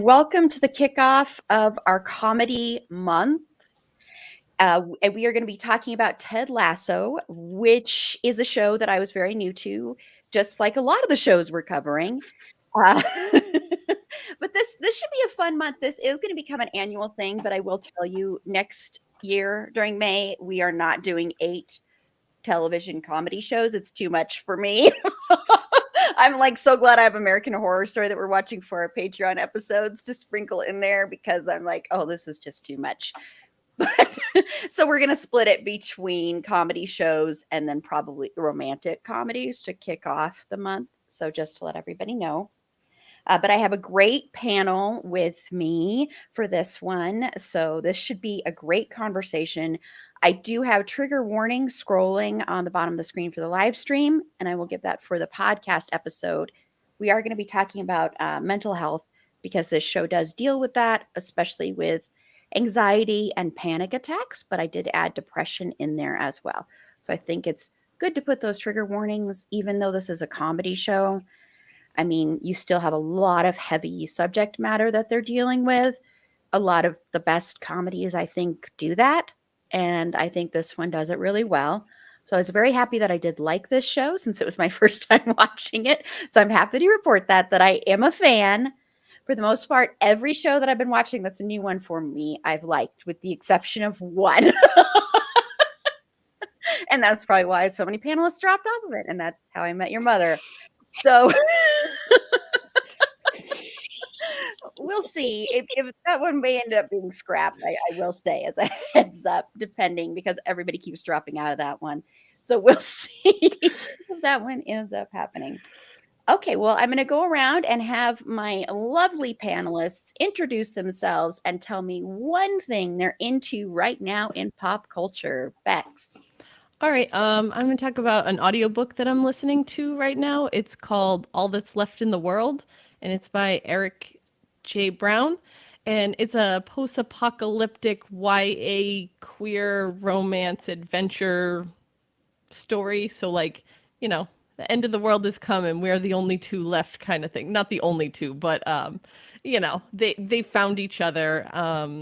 welcome to the kickoff of our comedy month. And we are going to be talking about Ted Lasso, which is a show that I was very new to, just like a lot of the shows we're covering. Uh, but this should be a fun month. This is going to become an annual thing, but I will tell you, next year during May, we are not doing 8 television comedy shows. It's too much for me. I'm like so glad I have American Horror Story that we're watching for our Patreon episodes to sprinkle in there, because I'm like, oh, this is just too much. But so we're going to split it between comedy shows and then probably romantic comedies to kick off the month. So just to let everybody know. But I have a great panel with me for this one. So this should be a great conversation. I do have trigger warning scrolling on the bottom of the screen for the live stream, and I will give that for the podcast episode. We are going to be talking about mental health, because this show does deal with that, especially with anxiety and panic attacks. But I did add depression in there as well. So I think it's good to put those trigger warnings, even though this is a comedy show. I mean, you still have a lot of heavy subject matter that they're dealing with. A lot of the best comedies, I think, do that. And I think this one does it really well. So I was very happy that I did like this show, since it was my first time watching it. So I'm happy to report that I am a fan. For the most part, every show that I've been watching that's a new one for me, I've liked, with the exception of one. And that's probably why so many panelists dropped off of it. And that's How I Met Your Mother. So we'll see if that one may end up being scrapped. I will say, as a heads up, depending, because everybody keeps dropping out of that one. So we'll see if that one ends up happening. Okay, well, I'm going to go around and have my lovely panelists introduce themselves and tell me one thing they're into right now in pop culture. Bex. All right, I'm going to talk about an audiobook that I'm listening to right now. It's called All That's Left in the World, and it's by Eric J. Brown. And it's a post-apocalyptic YA queer romance adventure story. So, like, the end of the world has come and we're the only two left kind of thing. Not the only two, but, they found each other.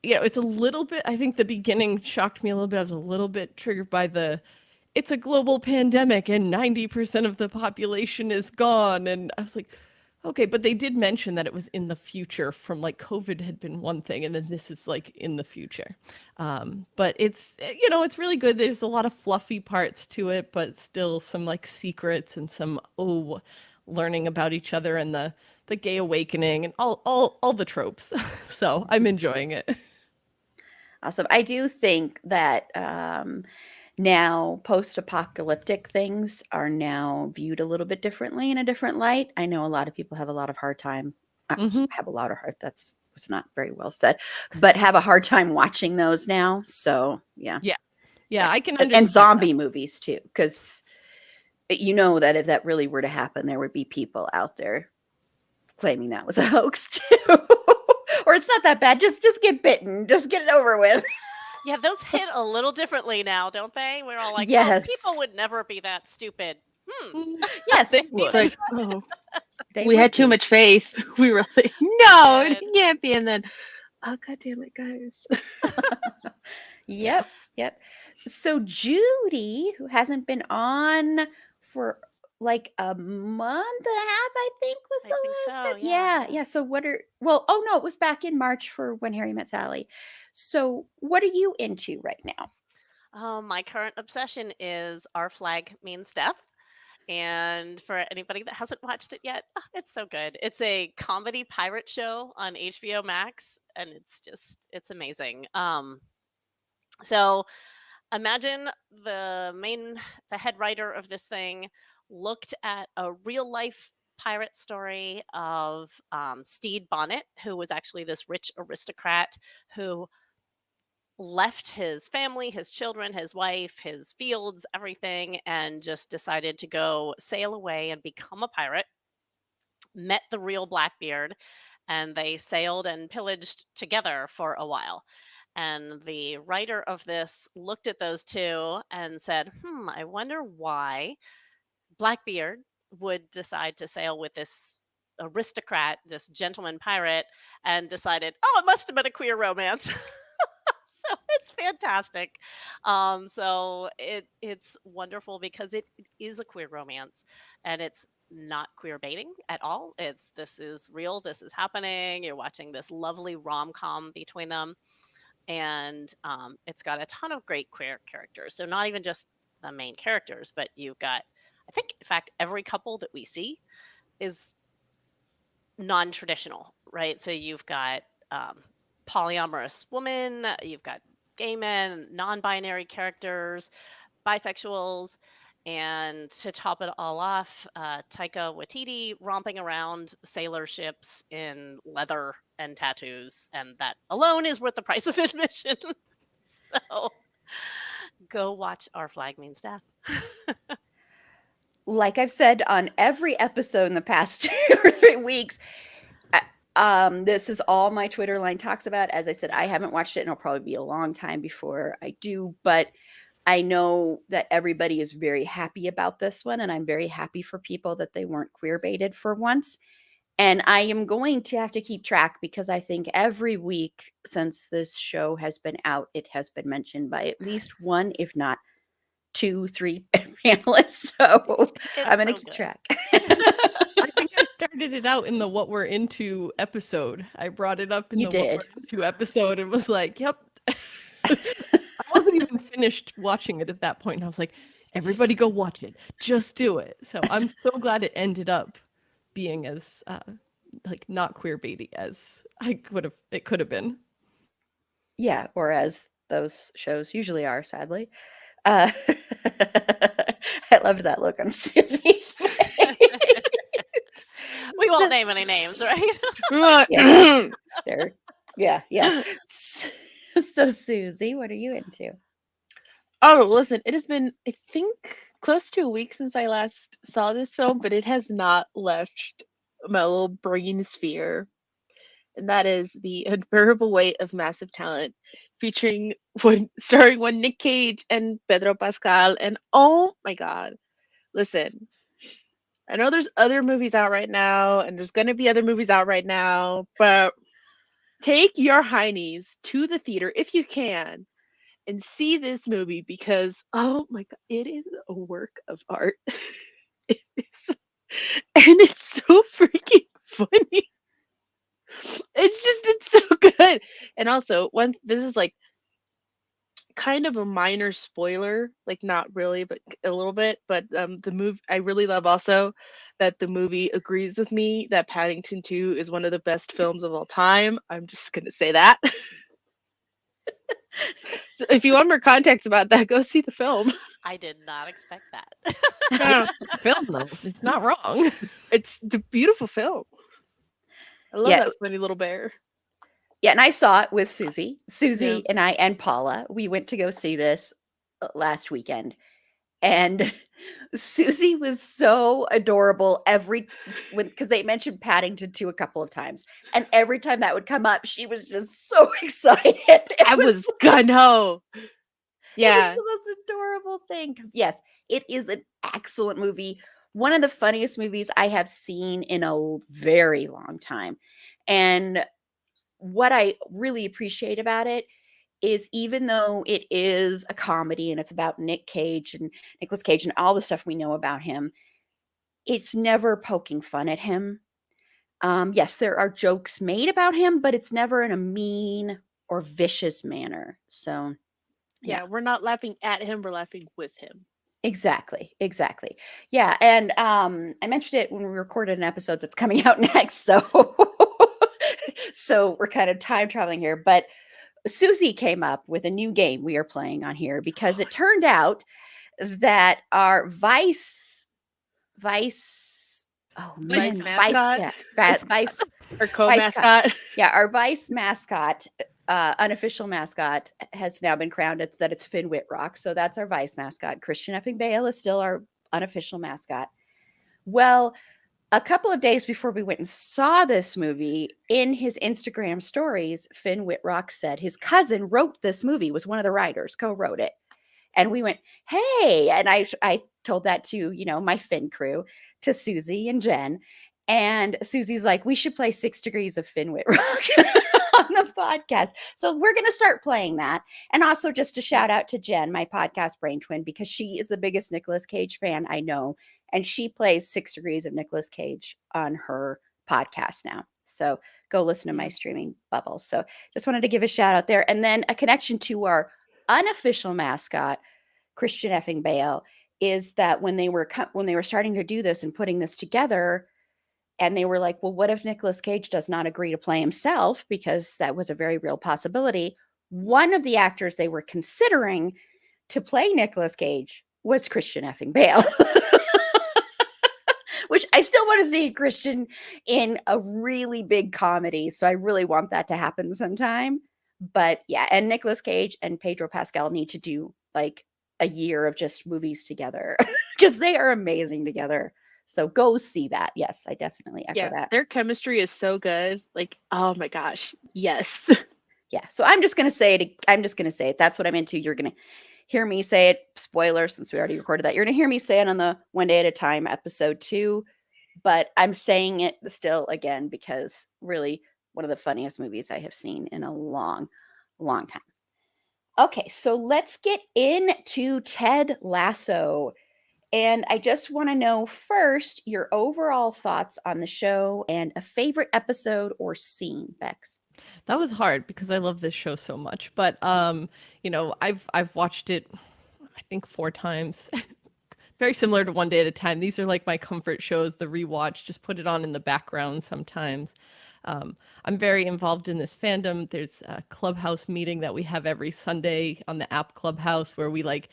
It's a little bit, I think the beginning shocked me a little bit. I was a little bit triggered by it's a global pandemic and 90% of the population is gone. And I was like, okay, but they did mention that it was in the future, from like COVID had been one thing, and then this is like in the future. But it's really good. There's a lot of fluffy parts to it, but still some like secrets and some, learning about each other and the gay awakening and all the tropes. So I'm enjoying it. Awesome. I do think that now post-apocalyptic things are now viewed a little bit differently, in a different light. I know a lot of people have a lot of hard time. Have a lot of hard. That's was not very well said, but have a hard time watching those now. So yeah, I can and understand zombie movies too, because you know that if that really were to happen, there would be people out there claiming that was a hoax too. Or it's not that bad. Just get bitten. Just get it over with. Yeah, those hit a little differently now, don't they? We're all like, Yes. oh, people would never be that stupid. Yes, They would. It's like, oh, They we would had too be. much faith. We were like, no, it Good. can't be. And then, oh, God damn it, guys. Yep. So Judy, who hasn't been on for like a month and a half, I think was I the think last so, time. yeah. Yeah. So oh no, it was back in March for When Harry Met Sally. So what are you into right now? My current obsession is Our Flag Means Death. And for anybody that hasn't watched it yet, it's so good. It's a comedy pirate show on HBO Max, and it's amazing. So imagine the head writer of this thing looked at a real life pirate story of Stede Bonnet, who was actually this rich aristocrat who left his family, his children, his wife, his fields, everything, and just decided to go sail away and become a pirate. Met the real Blackbeard, and they sailed and pillaged together for a while. And the writer of this looked at those two and said, I wonder why Blackbeard would decide to sail with this aristocrat, this gentleman pirate, and decided, oh, it must have been a queer romance. So it's fantastic. So it's wonderful because it is a queer romance, and it's not queer baiting at all. This is real. This is happening. You're watching this lovely rom-com between them, and it's got a ton of great queer characters. So not even just the main characters, but you've got, I think, in fact, every couple that we see is non-traditional, right? So you've got polyamorous woman, you've got gay men, non-binary characters, bisexuals, and to top it all off, Taika Waititi romping around sailor ships in leather and tattoos, and that alone is worth the price of admission. So go watch Our Flag Means Death. Like I've said on every episode in the past 2 or 3 weeks, this is all my Twitter line talks about. As I said, I haven't watched it, and it'll probably be a long time before I do, but I know that everybody is very happy about this one, and I'm very happy for people that they weren't queer baited for once. And I am going to have to keep track, because I think every week since this show has been out, it has been mentioned by at least one, if not 2, 3 panelists. So I'm going to keep track. I think I started it out in the What We're Into episode. I brought it up in You the What did. We're Into episode and was like, yep. I wasn't even finished watching it at that point. And I was like, everybody go watch it. Just do it. So I'm so glad it ended up being as like not queer baity as it could have been. Yeah, or as those shows usually are, sadly. I loved that look on Susie's face. We won't name any names, right? Yeah, there. Yeah. So Susie, what are you into? Oh, listen, it has been, I think, close to a week since I last saw this film, but it has not left my little brain sphere. And that is The Unbearable Weight of Massive Talent, starring one Nick Cage and Pedro Pascal. And oh my God, listen, I know there's other movies out right now, and there's going to be other movies out right now, but take your heinies to the theater if you can and see this movie, because oh my God, it is a work of art. It is, and it's so freaking funny. It's so good. And also, this is like kind of a minor spoiler, like not really, but a little bit. But the movie, I really love also that the movie agrees with me that Paddington 2 is one of the best films of all time. I'm just gonna say that. So if you want more context about that, go see the film. I did not expect that. Yeah, Film though, it's not wrong. it's the beautiful film. I love Yeah. that funny little bear. Yeah, and I saw it with Susie. Susie Yeah. and I and Paula, we went to go see this last weekend. And Susie was so adorable because they mentioned Paddington 2 a couple of times. And every time that would come up, she was just so excited. I was gonna. Yeah. It was the most adorable thing. Because yes, it is an excellent movie. One of the funniest movies I have seen in a very long time. And what I really appreciate about it is, even though it is a comedy and it's about Nicolas Cage and all the stuff we know about him, it's never poking fun at him. Yes, there are jokes made about him, but it's never in a mean or vicious manner. So Yeah, we're not laughing at him, we're laughing with him. Exactly. Yeah, and I mentioned it when we recorded an episode that's coming out next, so we're kind of time traveling here, but Susie came up with a new game we are playing on here, because it turned out that our vice mascot? Or Vice co-mascot. yeah, our vice mascot, unofficial mascot, has now been crowned. It's Finn Whitrock, so that's our vice mascot. Christian Effing Bale is still our unofficial mascot. Well, a couple of days before we went and saw this movie, in his Instagram stories, Finn Whitrock said his cousin wrote this movie, was one of the writers, co-wrote it. And we went, hey, and I told that to, my Finn crew, to Susie and Jen. And Susie's like, we should play 6 Degrees of Finwit Rock on the podcast. So we're going to start playing that. And also just a shout out to Jen, my podcast brain twin, because she is the biggest Nicolas Cage fan I know. And she plays 6 Degrees of Nicolas Cage on her podcast now. So go listen to my streaming bubble. So just wanted to give a shout out there. And then a connection to our unofficial mascot, Christian effing Bale, is that when they were starting to do this and putting this together, and they were like, well, what if Nicolas Cage does not agree to play himself? Because that was a very real possibility. One of the actors they were considering to play Nicolas Cage was Christian effing Bale. Which I still want to see Christian in a really big comedy. So I really want that to happen sometime. But yeah, and Nicolas Cage and Pedro Pascal need to do like a year of just movies together because they are amazing together. So go see that. Yes, I definitely echo that. Their chemistry is so good. Like, oh my gosh, yes. Yeah. So I'm just gonna say it. That's what I'm into. You're gonna hear me say it. Spoiler, since we already recorded that. You're gonna hear me say it on the One Day at a Time episode 2. But I'm saying it still again because really one of the funniest movies I have seen in a long, long time. Okay, so let's get into Ted Lasso. And I just want to know first your overall thoughts on the show and a favorite episode or scene, Bex. That was hard because I love this show so much. But I've watched it I think 4 times. Very similar to One Day at a Time. These are like my comfort shows, the rewatch, just put it on in the background sometimes. I'm very involved in this fandom. There's a Clubhouse meeting that we have every Sunday on the app Clubhouse where we like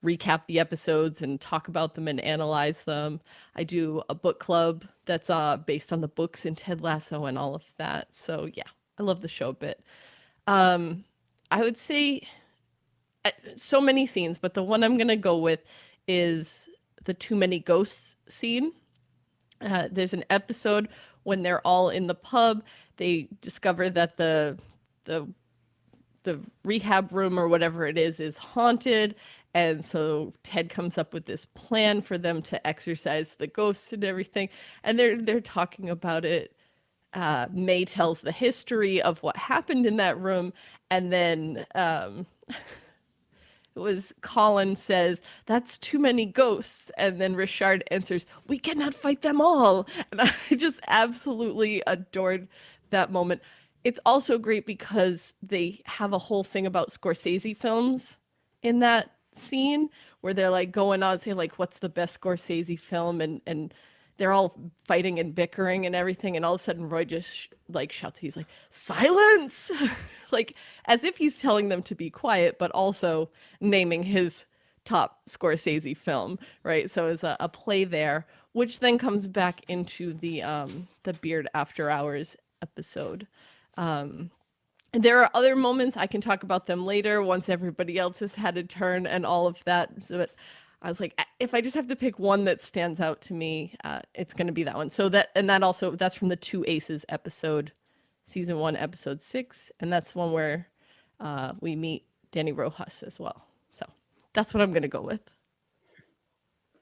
recap the episodes and talk about them and analyze them. I do a book club that's based on the books in Ted Lasso and all of that. So yeah, I love the show a bit. I would say so many scenes, but the one I'm going to go with is the too many ghosts scene. There's an episode when they're all in the pub. They discover that the rehab room or whatever it is haunted, and so Ted comes up with this plan for them to exorcise the ghosts and everything. And they're talking about it. May tells the history of what happened in that room, and then it was Colin says, that's too many ghosts. And then Richard answers, we cannot fight them all. And I just absolutely adored that moment. It's also great because they have a whole thing about Scorsese films in that scene where they're like going on saying like, what's the best Scorsese film? And they're all fighting and bickering and everything. And all of a sudden Roy just like shouts, he's like, silence! Like as if he's telling them to be quiet, but also naming his top Scorsese film, right? So it's a play there, which then comes back into the Beard After Hours episode. There are other moments, I can talk about them later once everybody else has had a turn and all of that. So I was like, if I just have to pick one that stands out to me, it's going to be that one. So that's from the Two Aces episode, season 1, episode 6. And that's one where we meet Danny Rojas as well. So that's what I'm going to go with.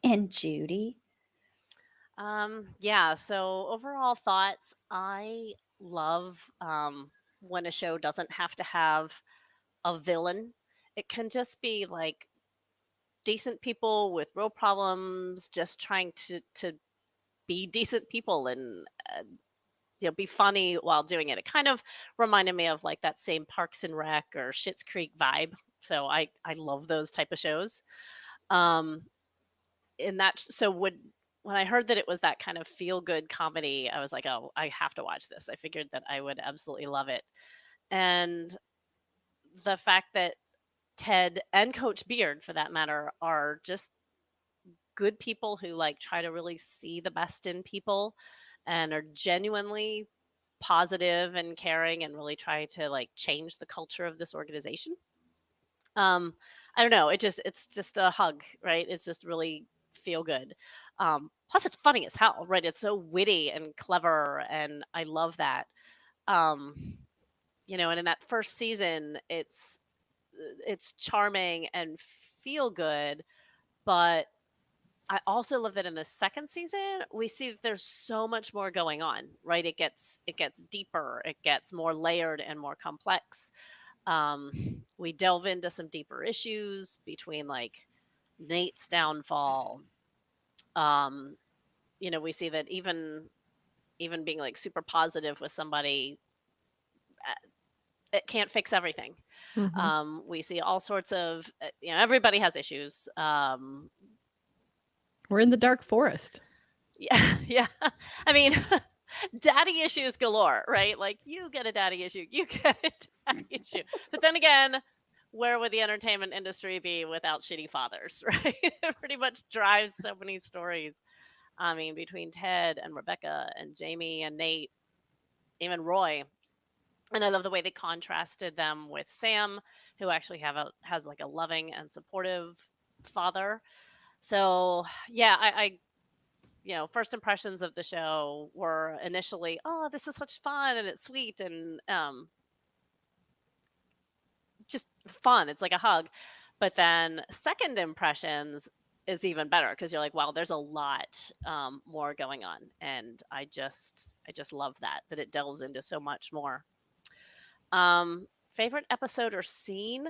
And Judy? Yeah, so overall thoughts, I love when a show doesn't have to have a villain. It can just be like decent people with real problems just trying to be decent people and be funny while doing it. It kind of reminded me of like that same Parks and Rec or Schitt's Creek vibe. So I love those type of shows. Um in that so when I heard that it was that kind of feel good comedy, I was like, "Oh, I have to watch this." I figured that I would absolutely love it. And the fact that Ted and Coach Beard, for that matter, are just good people who like try to really see the best in people and are genuinely positive and caring and really try to like change the culture of this organization. Um, I don't know. It's just a hug, right? It's just really feel good. Plus, it's funny as hell, right? It's so witty and clever, and I love that. Um, and in that first season, it's charming and feel good, but I also love that in the second season, we see that there's so much more going on, right? It gets deeper, it gets more layered and more complex. We delve into some deeper issues between like Nate's downfall. Um, we see that even being like super positive with somebody, it can't fix everything. We see all sorts of, everybody has issues. We're in the dark forest. Yeah, yeah. I mean, daddy issues galore, right? Like you get a daddy issue, you get a daddy issue. But then again, where would the entertainment industry be without shitty fathers, right? It pretty much drives so many stories. I mean, between Ted and Rebecca and Jamie and Nate, even Roy. And I love the way they contrasted them with Sam, who actually has like a loving and supportive father. So yeah, first impressions of the show were initially, oh, this is such fun and it's sweet and just fun. It's like a hug. But then second impressions is even better because you're like, wow, there's a lot more going on, and I just love that it delves into so much more. Favorite episode or scene?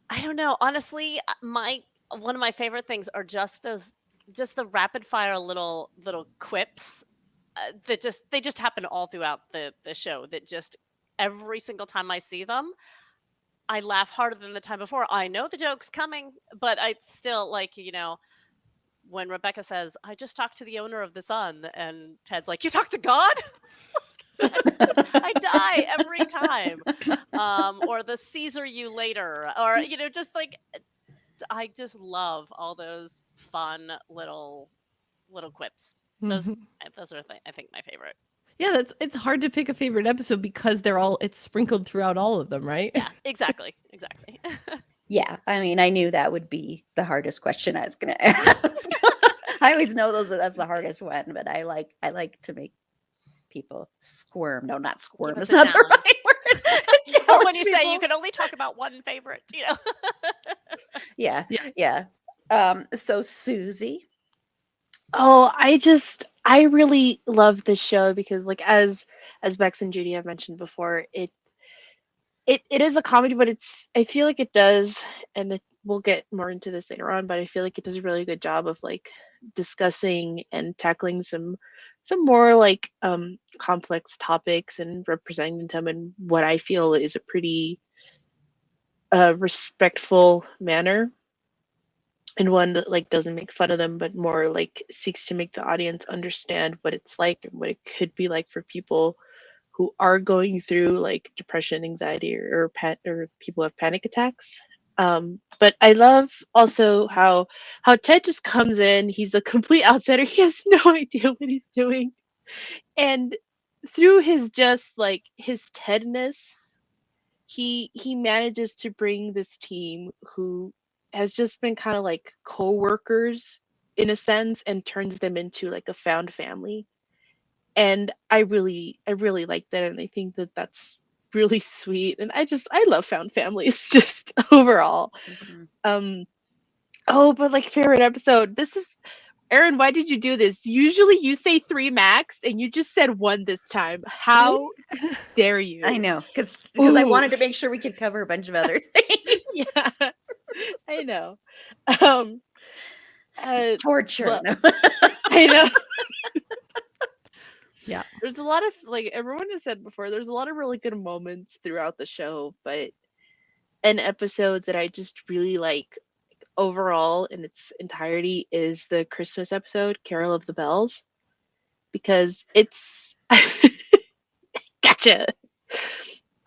I don't know. Honestly, my one of my favorite things are just the rapid fire little quips that they just happen all throughout the show. That just every single time I see them, I laugh harder than the time before. I know the joke's coming, but I still like when Rebecca says, "I just talked to the owner of the Sun," and Ted's like, "You talked to God?" I die every time. Or the Caesar you later, or just like I just love all those fun little quips. Those are I think my favorite. Yeah, it's hard to pick a favorite episode because it's sprinkled throughout all of them, right? Yeah, exactly. Yeah, I mean, I knew that would be the hardest question I was going to ask. I always know that's the hardest one, but I like to make people squirm. No, not squirm. It's not the right word. Or when you say you can only talk about one favorite, Yeah. So Susie. Oh, I really love this show because like as Bex and Judy have mentioned before, it is a comedy, but I feel like it does, and we'll get more into this later on, but I feel like it does a really good job of like discussing and tackling some more like complex topics and representing them in what I feel is a pretty respectful manner, and one that like doesn't make fun of them but more like seeks to make the audience understand what it's like and what it could be like for people who are going through like depression, anxiety, or people have panic attacks. But I love also how Ted just comes in. He's a complete outsider. He has no idea what he's doing, and through his just like his Tedness, he manages to bring this team who has just been kind of like co-workers in a sense and turns them into like a found family. And I really like that, and I think that that's really sweet, and I love found families just overall. Oh, but like favorite episode, this is Erin, why did you do this? Usually you say 3 max and you just said 1 this time. How dare you? I know, because I wanted to make sure we could cover a bunch of other things. Yeah, I know. Torture. Well, I know. Yeah. There's a lot of, like everyone has said before, there's a lot of really good moments throughout the show, but an episode that I just really like overall in its entirety is the Christmas episode, Carol of the Bells, because it's gotcha.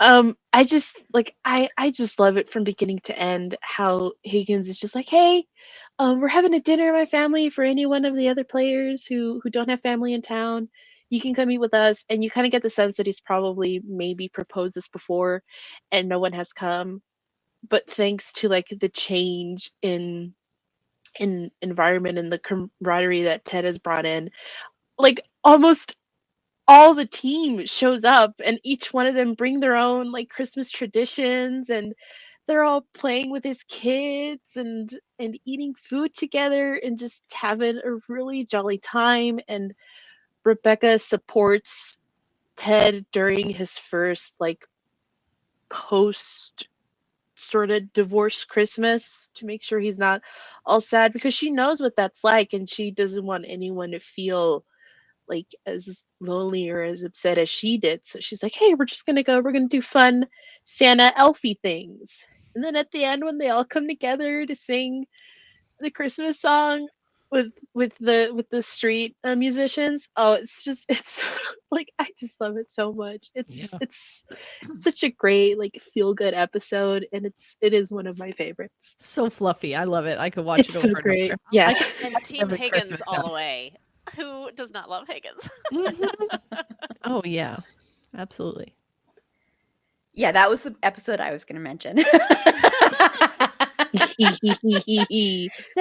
I just like I just love it from beginning to end how Higgins is just like, hey, we're having a dinner my family for any one of the other players who don't have family in town. You can come eat with us, and you kind of get the sense that he's probably maybe proposed this before and no one has come. But thanks to like the change in environment and the camaraderie that Ted has brought in, like almost all the team shows up and each one of them bring their own like Christmas traditions, and they're all playing with his kids and eating food together and just having a really jolly time. And Rebecca supports Ted during his first like post sort of divorce Christmas to make sure he's not all sad, because she knows what that's like and she doesn't want anyone to feel like as lonely or as upset as she did. So she's like, hey, we're gonna do fun Santa elfie things. And then at the end, when they all come together to sing the Christmas song with the street musicians, oh, it's like I just love it so much. It's such a great like feel good episode, and it is one of my favorites. So fluffy. I love it. I could watch It's it so over and great. over. Yeah. I could And watch Team every Higgins Christmas all show. the way. Who does not love Higgins? Mhm. Oh yeah, absolutely. Yeah, that was the episode I was going to mention. That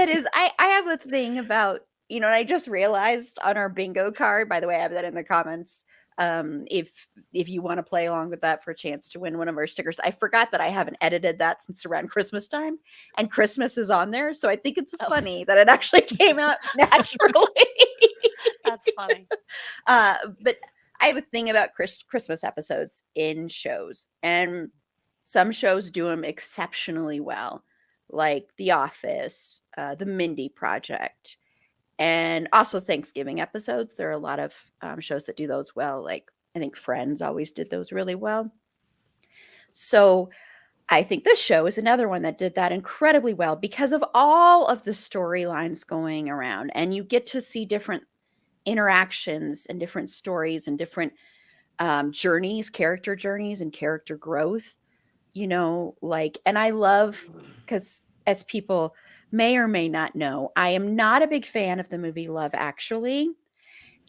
is, I have a thing about, and I just realized on our bingo card, by the way, I have that in the comments. If you want to play along with that for a chance to win one of our stickers, I forgot that I haven't edited that since around Christmas time, and Christmas is on there. So I think it's funny that it actually came out naturally. That's funny. But I have a thing about Christmas episodes in shows, and some shows do them exceptionally well, like The Office, The Mindy Project, and also Thanksgiving episodes. There are a lot of shows that do those well. Like I think Friends always did those really well. So I think this show is another one that did that incredibly well because of all of the storylines going around, and you get to see different interactions and different stories and different journeys, character journeys and character growth, and I love, because as people may or may not know, I am not a big fan of the movie Love Actually.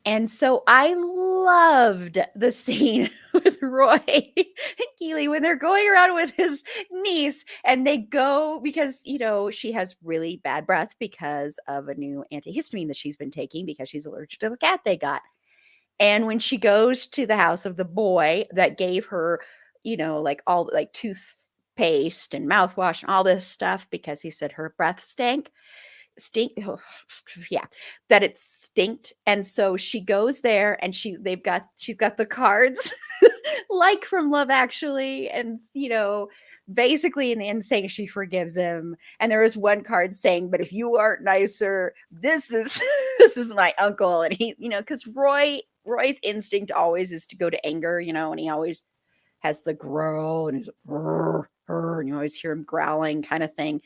And so I loved the scene with Roy and Keely when they're going around with his niece, and they go because, she has really bad breath because of a new antihistamine that she's been taking because she's allergic to the cat they got. And when she goes to the house of the boy that gave her, like all like toothpaste and mouthwash and all this stuff because he said her breath yeah, that it stinked. And so she goes there and she's got the cards like from Love Actually, and basically in the end saying she forgives him. And there was one card saying, but if you aren't nicer, this is this is my uncle. And he, because Roy's instinct always is to go to anger, and he always has the growl and he's like, and you always hear him growling kind of thing.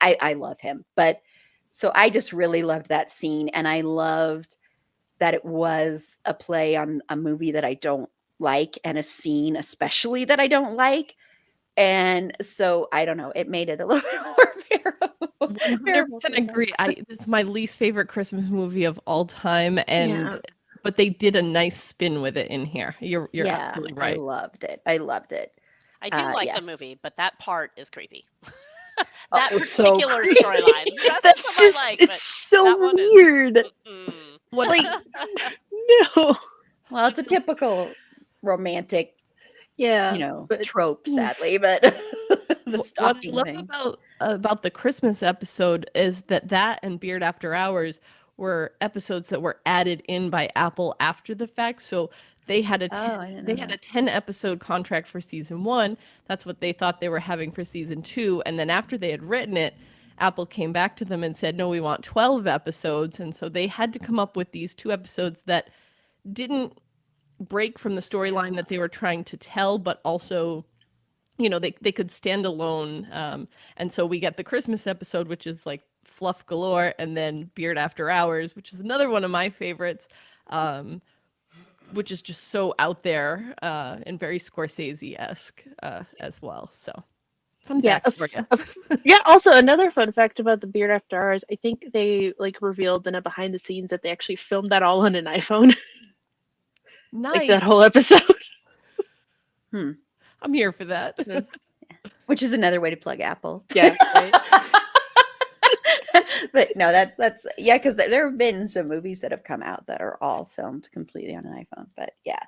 I love him. But so I just really loved that scene, and I loved that it was a play on a movie that I don't like and a scene especially that I don't like. And so I don't know, it made it a little bit more bearable. 100% agree. It's my least favorite Christmas movie of all time, but they did a nice spin with it in here. You're absolutely right. I loved it. I I do like yeah. the movie, but that part is creepy. Oh, That it was so particular creepy. storyline. The rest of That's them just I like, it's but so that one is weird. What Like no. Well, it's a typical romantic, Yeah. But trope, sadly, but the what I stalking love thing. about the Christmas episode is that and Beard After Hours were episodes that were added in by Apple after the fact. So they had a I didn't know that. 10 episode contract for season 1. That's what they thought they were having for season 2. And then after they had written it, Apple came back to them and said, no, we want 12 episodes. And so they had to come up with these 2 episodes that didn't break from the storyline that they were trying to tell, but also, they could stand alone. And so we get the Christmas episode, which is like fluff galore, and then Beard After Hours, which is another one of my favorites, which is just so out there and very Scorsese-esque as well. So fun fact for you. Yeah, also another fun fact about the Beard After Hours, I think they like revealed in a behind the scenes that they actually filmed that all on an iPhone. Nice. Like that whole episode. I'm here for that. Yeah. Which is another way to plug Apple. Yeah. Right. But no, that's yeah, because there have been some movies that have come out that are all filmed completely on an iPhone. But yeah.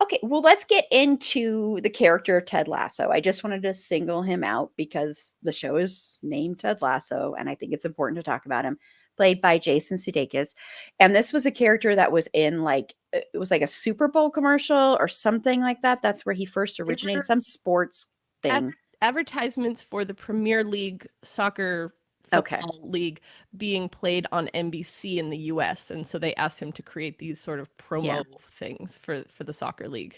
Okay, well, let's get into the character of Ted Lasso. I just wanted to single him out because the show is named Ted Lasso, and I think it's important to talk about him. Played by Jason Sudeikis, and this was a character that was in it was like a Super Bowl commercial or something like that. That's where he first originated, some sports thing. Advertisements for the Premier League soccer Okay, football league being played on NBC in the US, and so they asked him to create these sort of yeah, promo things for the soccer league.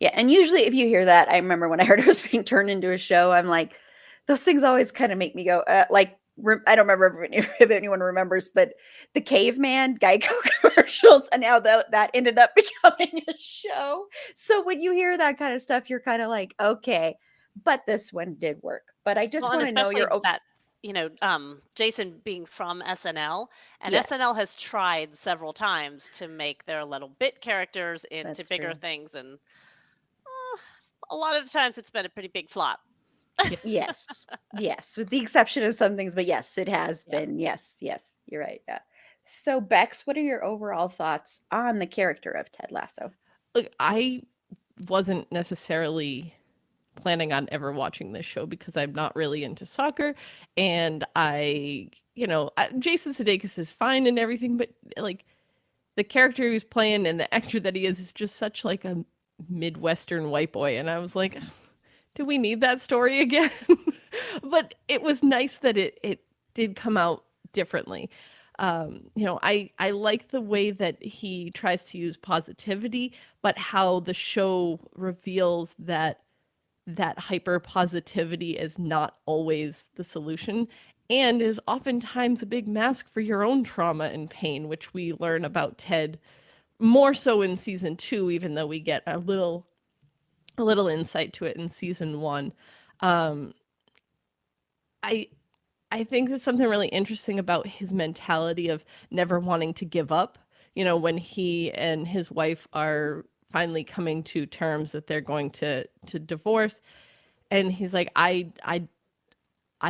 yeah. And usually, if you hear that, I remember when I heard it was being turned into a show. I'm like, those things always kind of make me go, I don't remember if anyone remembers, but the caveman Geico commercials, and now that ended up becoming a show. So when you hear that kind of stuff, you're kind of like, okay, but this one did work. But I just Well, and want to know especially your that, Jason being from SNL, and yes, SNL has tried several times to make their little bit characters into that's bigger true. things, and a lot of the times it's been a pretty big flop. Yes, yes, with the exception of some things, but yes, it has Yeah. been. Yes, yes, you're right. Yeah. So Bex, what are your overall thoughts on the character of Ted Lasso? Look, I wasn't necessarily planning on ever watching this show because I'm not really into soccer, and Jason Sudeikis is fine and everything, but like the character he's playing and the actor that he is just such like a Midwestern white boy, and I was like, do we need that story again? But it was nice that it did come out differently. I like the way that he tries to use positivity, but how the show reveals that hyper positivity is not always the solution and is oftentimes a big mask for your own trauma and pain, which we learn about Ted more so in season 2, even though we get a little insight to it in season 1. um i I think there's something really interesting about his mentality of never wanting to give up. When he and his wife are finally coming to terms that they're going to divorce, and he's like, I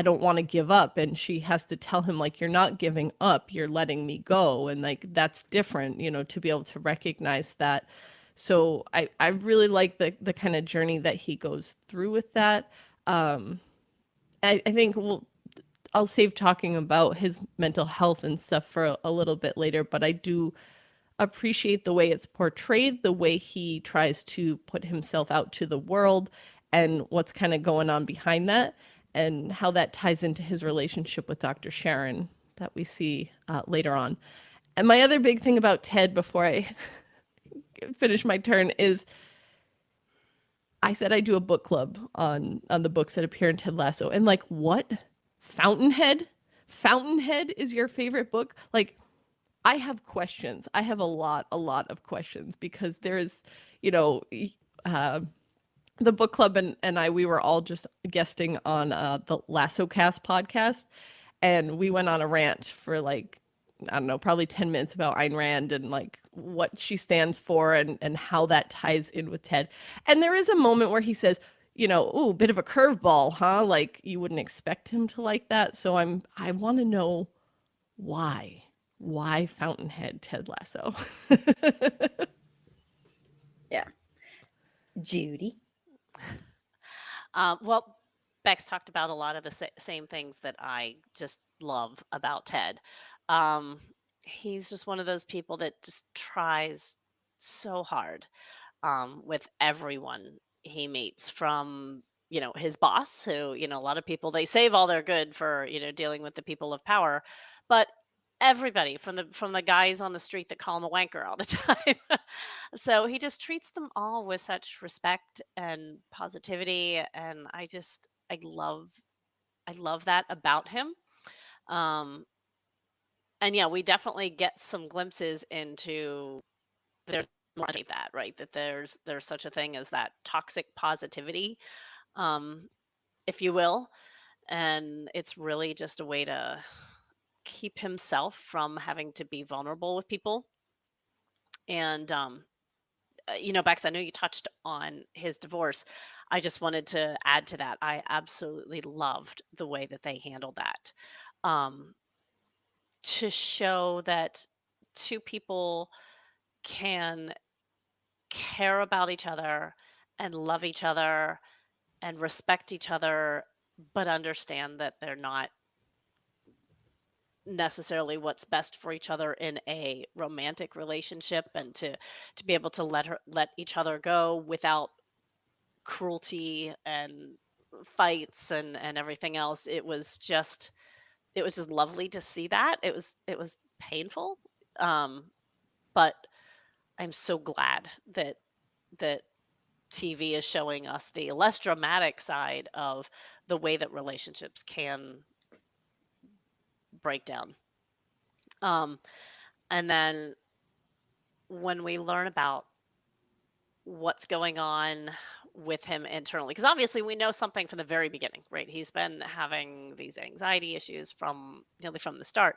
don't want to give up, and she has to tell him, like, you're not giving up, you're letting me go, and like that's different, to be able to recognize that. So I really like the kind of journey that he goes through with that. I think I'll save talking about his mental health and stuff for a little bit later, but I do appreciate the way it's portrayed, the way he tries to put himself out to the world, and what's kind of going on behind that, and how that ties into his relationship with Dr. Sharon that we see later on. And my other big thing about Ted before I finish my turn is I said I do a book club on the books that appear in Ted Lasso, and like, what? Fountainhead? Fountainhead is your favorite book? Like, I have questions. I have a lot of questions because there's, you know, uh, the book club and I, we were all just guesting on the Lasso Cast podcast, and we went on a rant for like, I don't know, probably 10 minutes about Ayn Rand and like what she stands for and how that ties in with Ted. And there is a moment where he says, ooh, bit of a curveball, huh? Like you wouldn't expect him to like that. So I want to know why. Why Fountainhead, Ted Lasso? Yeah. Judy. Well, Bex talked about a lot of the same things that I just love about Ted. Um, he's just one of those people that just tries so hard with everyone he meets, from his boss, who a lot of people, they save all their good for dealing with the people of power, but everybody, from the guys on the street that call him a wanker all the time. So he just treats them all with such respect and positivity, and I love that about him. um and yeah, we definitely get some glimpses into, there's more to that, right? That there's such a thing as that toxic positivity, um, if you will. And it's really just a way to keep himself from having to be vulnerable with people. And Bex, I know you touched on his divorce. I just wanted to add to that. I absolutely loved the way that they handled that. Um, to show that two people can care about each other and love each other and respect each other, but understand that they're not necessarily what's best for each other in a romantic relationship, and to be able to let each other go without cruelty and fights and everything else. It was just lovely to see that. It was painful, um but I'm so glad that TV is showing us the less dramatic side of the way that relationships can break down. Um, and then when we learn about what's going on with him internally, because obviously we know something from the very beginning, right? He's been having these anxiety issues from nearly from the start.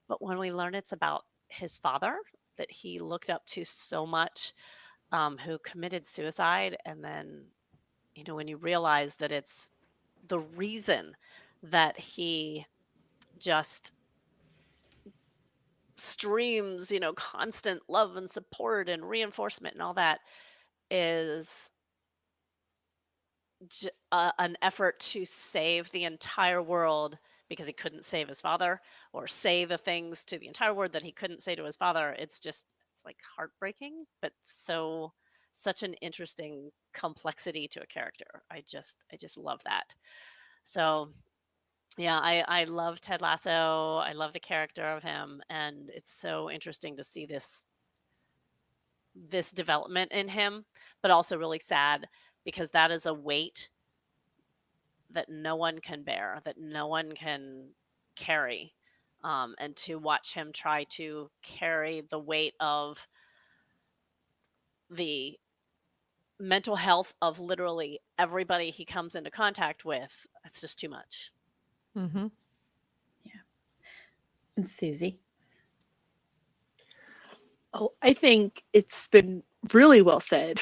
But when we learn it's about his father that he looked up to so much, who committed suicide, and then when you realize that it's the reason that he just streams, constant love and support and reinforcement and all that is an effort to save the entire world because he couldn't save his father, or say the things to the entire world that he couldn't say to his father. It's like heartbreaking, but such an interesting complexity to a character. I just love that. So yeah, I love Ted Lasso. I love the character of him, and it's so interesting to see this development in him, but also really sad because that is a weight that no one can bear, that no one can carry. And to watch him try to carry the weight of the mental health of literally everybody he comes into contact with, it's just too much. Mm-hmm. And Susie. Oh, I think it's been really well said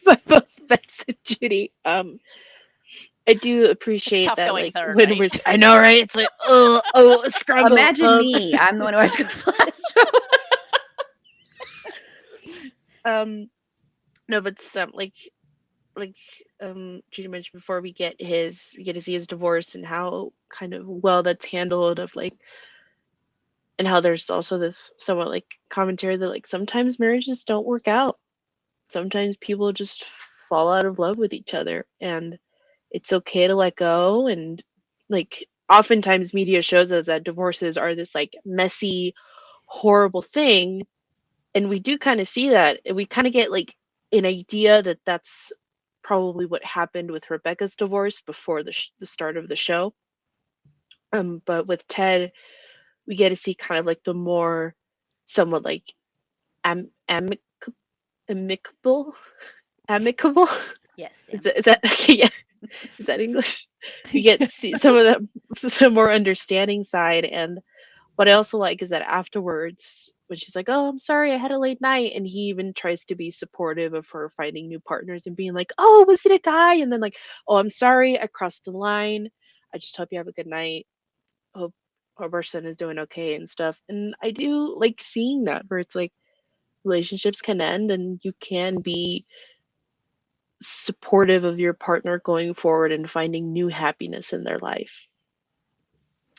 by both Bess and Judy. I do It's appreciate tough that, going like third, when right? we're, I know, right? It's like, a scramble. Imagine me. I'm the one who has Lasso. No, but some like Judy mentioned before, we get to see his divorce and how kind of well that's handled, of like, and how there's also this somewhat like commentary that like sometimes marriages don't work out. Sometimes people just fall out of love with each other, and it's okay to let go. And like oftentimes media shows us that divorces are this like messy, horrible thing, and we do kind of see that, and we kind of get like an idea that that's probably what happened with Rebecca's divorce before the start of the show. But with Ted, we get to see kind of like the more somewhat like am- amic- amicable amicable. Yes. Is that okay? Yeah. Is that English? We get to see some of the more understanding side. And what I also like is that afterwards, when she's like, "Oh, I'm sorry, I had a late night," and he even tries to be supportive of her finding new partners and being like, "Oh, was it a guy?" And then like, "Oh, I'm sorry, I crossed the line. I just hope you have a good night. Hope our son is doing okay and stuff." And I do like seeing that, where it's like relationships can end and you can be supportive of your partner going forward and finding new happiness in their life.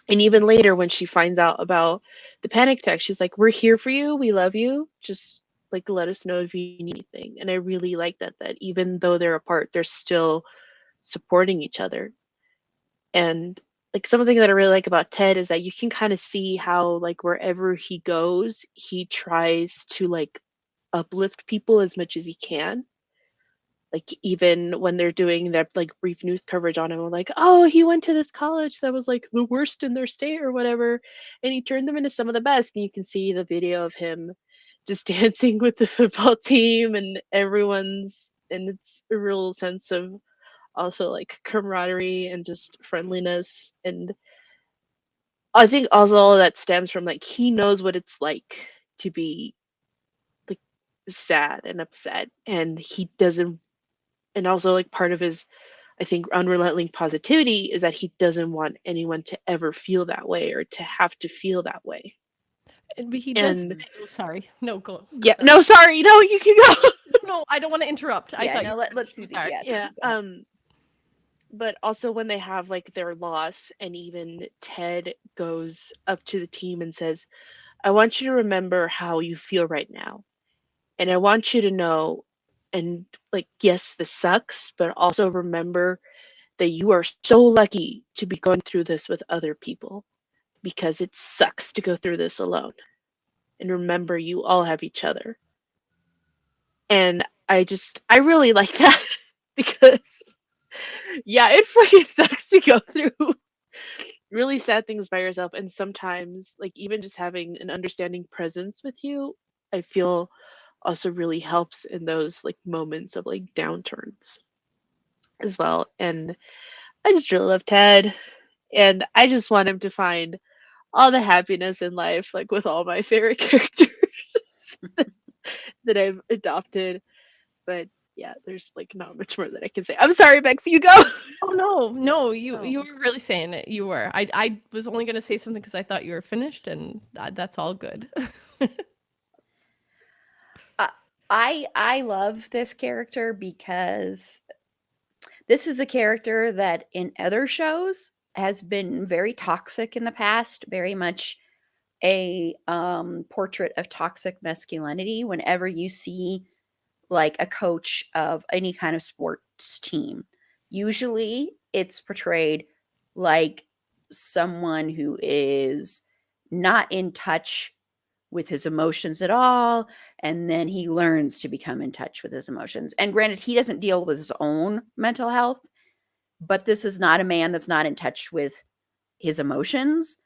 And even later, when she finds out about the panic attack, she's like, "We're here for you. We love you. Just like let us know if you need anything." And I really like that even though they're apart, they're still supporting each other. And like something that I really like about Ted is that you can kind of see how like wherever he goes, he tries to like uplift people as much as he can. Like even when they're doing that like brief news coverage on him, I'm like, "Oh, he went to this college that was like the worst in their state or whatever, and he turned them into some of the best." And you can see the video of him just dancing with the football team and everyone's, and it's a real sense of also like camaraderie and just friendliness. And I think also all of that stems from like he knows what it's like to be like sad and upset, and he doesn't. And also like part of his, I think, unrelenting positivity is that he doesn't want anyone to ever feel that way or to have to feel that way. But he does. And Oh, sorry. No, go. yeah, Sorry. no, sorry, no, you can go. no, I don't want to interrupt. I Yeah, thought no, you let finished Susie, with that. yeah, Yeah. Susie, go ahead. But also when they have like their loss, and even Ted goes up to the team and says, I want you to remember how you feel right now. And I want you to know, and like, yes, this sucks, but also remember that you are so lucky to be going through this with other people, because it sucks to go through this alone. And remember, you all have each other. And I really like that because, yeah, it fucking sucks to go through really sad things by yourself. And sometimes, like, even just having an understanding presence with you, I feel also really helps in those like moments of like downturns as well. And I just really love Ted. And I just want him to find all the happiness in life, like with all my favorite characters that I've adopted. But yeah, there's like not much more that I can say. I'm sorry, Bex, you go. Oh no, you Oh. were really saying it. You were. I was only going to say something because I thought you were finished, and that's all good. I love this character because this is a character that in other shows has been very toxic in the past, very much a portrait of toxic masculinity. Whenever you see like a coach of any kind of sports team, usually it's portrayed like someone who is not in touch with his emotions at all, and then he learns to become in touch with his emotions. And granted, he doesn't deal with his own mental health, but this is not a man that's not in touch with his emotions.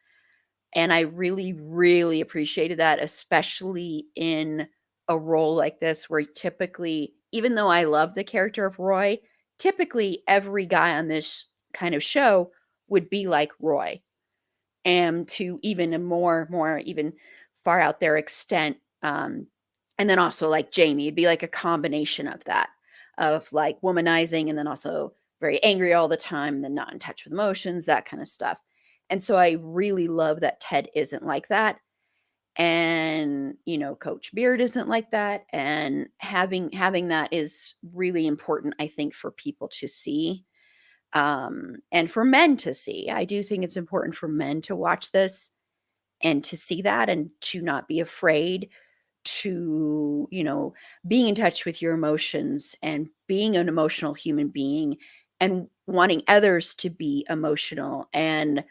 And I really, really appreciated that, especially in a role like this, where typically, even though I love the character of Roy, typically every guy on this kind of show would be like Roy. And to even a more even far out there extent, and then also like Jamie, it'd be like a combination of that, of like womanizing and then also very angry all the time, and then not in touch with emotions, that kind of stuff. And so I really love that Ted isn't like that. And, you know, Coach Beard isn't like that. And having that is really important, I think, for people to see. And for men to see. I do think it's important for men to watch this and to see that, and to not be afraid to, you know, being in touch with your emotions and being an emotional human being, and wanting others to be emotional, and,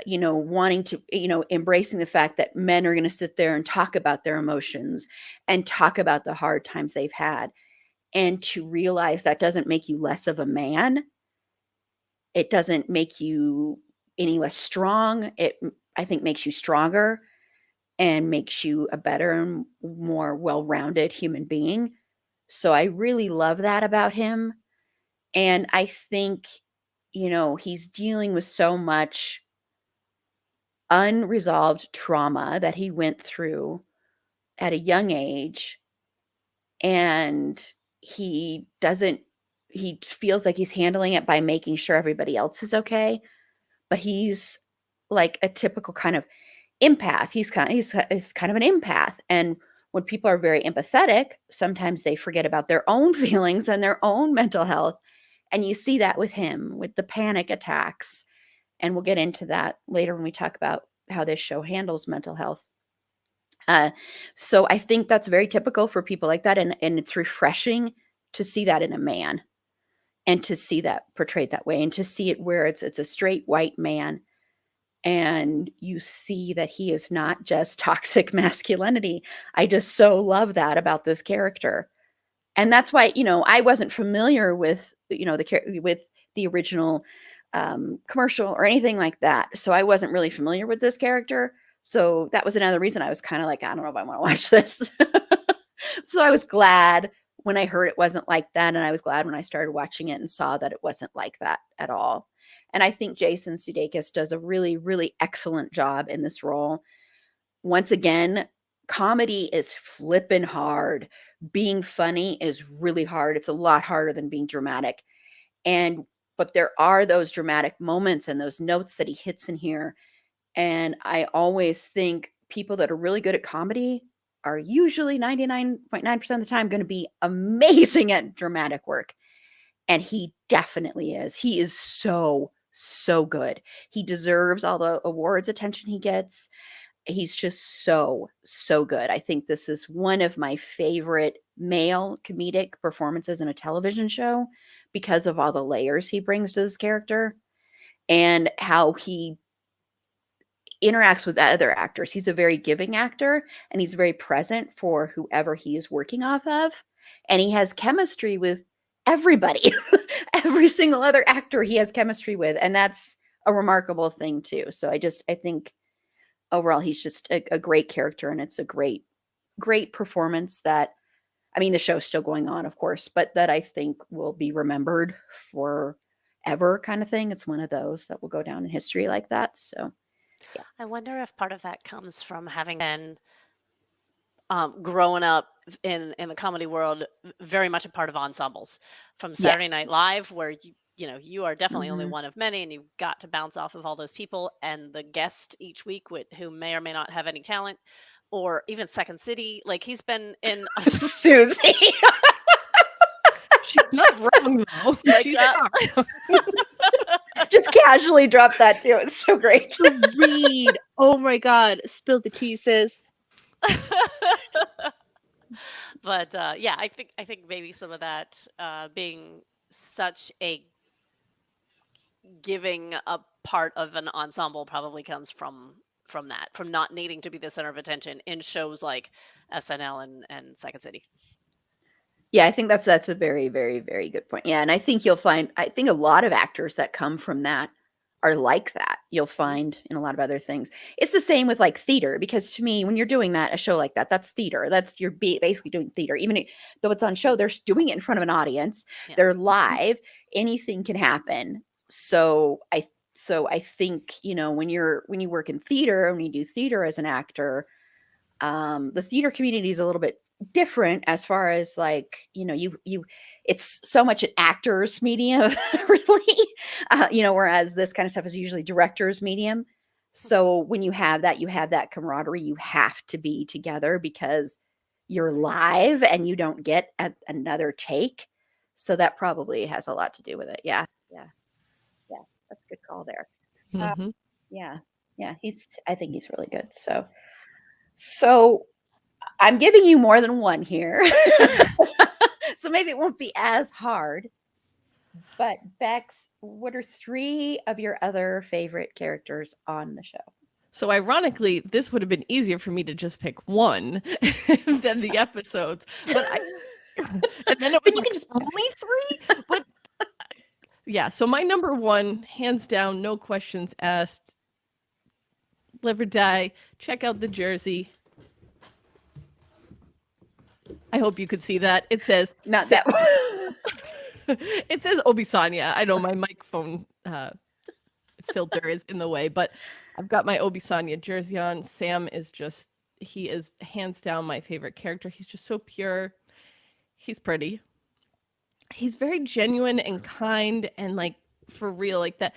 you know, wanting to, you know, embracing the fact that men are going to sit there and talk about their emotions and talk about the hard times they've had, and to realize that doesn't make you less of a man. It doesn't make you any less strong. It, I think, makes you stronger and makes you a better and more well-rounded human being. So I really love that about him. And I think, you know, he's dealing with so much unresolved trauma that he went through at a young age. And he doesn't, he feels like he's handling it by making sure everybody else is okay. But he's like a typical kind of empath. He's kind of an empath. And when people are very empathetic, sometimes they forget about their own feelings and their own mental health. And you see that with him, with the panic attacks. And we'll get into that later when we talk about how this show handles mental health. So I think that's very typical for people like that. And it's refreshing to see that in a man, and to see that portrayed that way, and to see it where it's a straight white man, and you see that he is not just toxic masculinity. I just so love that about this character. And that's why, you know, I wasn't familiar with, you know, with the original commercial or anything like that. So I wasn't really familiar with this character. So that was another reason I was kind of like, I don't know if I want to watch this. So I was glad when I heard it wasn't like that. And I was glad when I started watching it and saw that it wasn't like that at all. And I think Jason Sudeikis does a really, really excellent job in this role. Once again, comedy is flippin' hard. Being funny is really hard. It's a lot harder than being dramatic. But there are those dramatic moments and those notes that he hits in here. And I always think people that are really good at comedy are usually 99.9% of the time going to be amazing at dramatic work. And he definitely is. He is so, so good. He deserves all the awards attention he gets. He's just so, so good. I think this is one of my favorite male comedic performances in a television show because of all the layers he brings to his character and how he interacts with other actors. He's a very giving actor and he's very present for whoever he is working off of. And he has chemistry with everybody. Every single other actor he has chemistry with. And that's a remarkable thing too. So I think overall he's just a great character, and it's a great performance that, I mean, the show's still going on, of course, but that I think will be remembered forever kind of thing. It's one of those that will go down in history like that. So I wonder if part of that comes from having been growing up in the comedy world, very much a part of ensembles from yeah. Saturday Night Live, where you are definitely only Mhm. one of many, and you've got to bounce off of all those people and the guest each week who may or may not have any talent, or even Second City. Like he's been in Susie. She's not wrong though. Like, She's yeah. not wrong. Just casually dropped that too. It's so great. To read. Oh my god. Spill the tea, sis. But yeah, I think maybe some of that being such a giving a part of an ensemble probably comes from that, from not needing to be the center of attention in shows like SNL and Second City. Yeah, I think that's a very, very, very good point. Yeah, and I think I think a lot of actors that come from that are like that. You'll find in a lot of other things. It's the same with like theater, because to me, when you're doing a show like that, that's theater. You're basically doing theater. Even though it's on show, they're doing it in front of an audience. Yeah. They're live. Anything can happen. So I think, when you work in theater, when you do theater as an actor, the theater community is a little bit different as far as like, it's so much an actor's medium, really, whereas this kind of stuff is usually director's medium. So when you have that camaraderie, you have to be together because you're live and you don't get another take. So that probably has a lot to do with it. Yeah. That's a good call there. Mhm. Yeah. I think he's really good. So I'm giving you more than one here. So maybe it won't be as hard. But Bex, what are 3 of your other favorite characters on the show? So ironically, this would have been easier for me to just pick one than the episodes. But and then it was But you like, can just only 3? But yeah, so my number 1, hands down, no questions asked, live or die, check out the jersey. I hope you could see that. It says not that one. it says Obisanya. I know my microphone filter is in the way, but I've got my Obisanya jersey on. Sam is he is hands down my favorite character. He's just so pure. He's pretty. He's very genuine and kind and like for real, like the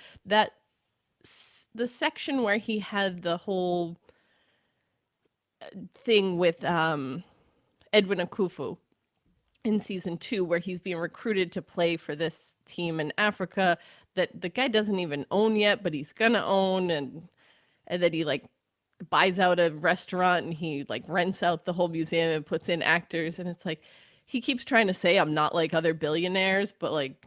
section where he had the whole thing with Edwin Akufu in season 2, where he's being recruited to play for this team in Africa that the guy doesn't even own yet, but he's gonna own, and then he like buys out a restaurant and he like rents out the whole museum and puts in actors, and it's like he keeps trying to say I'm not like other billionaires, but like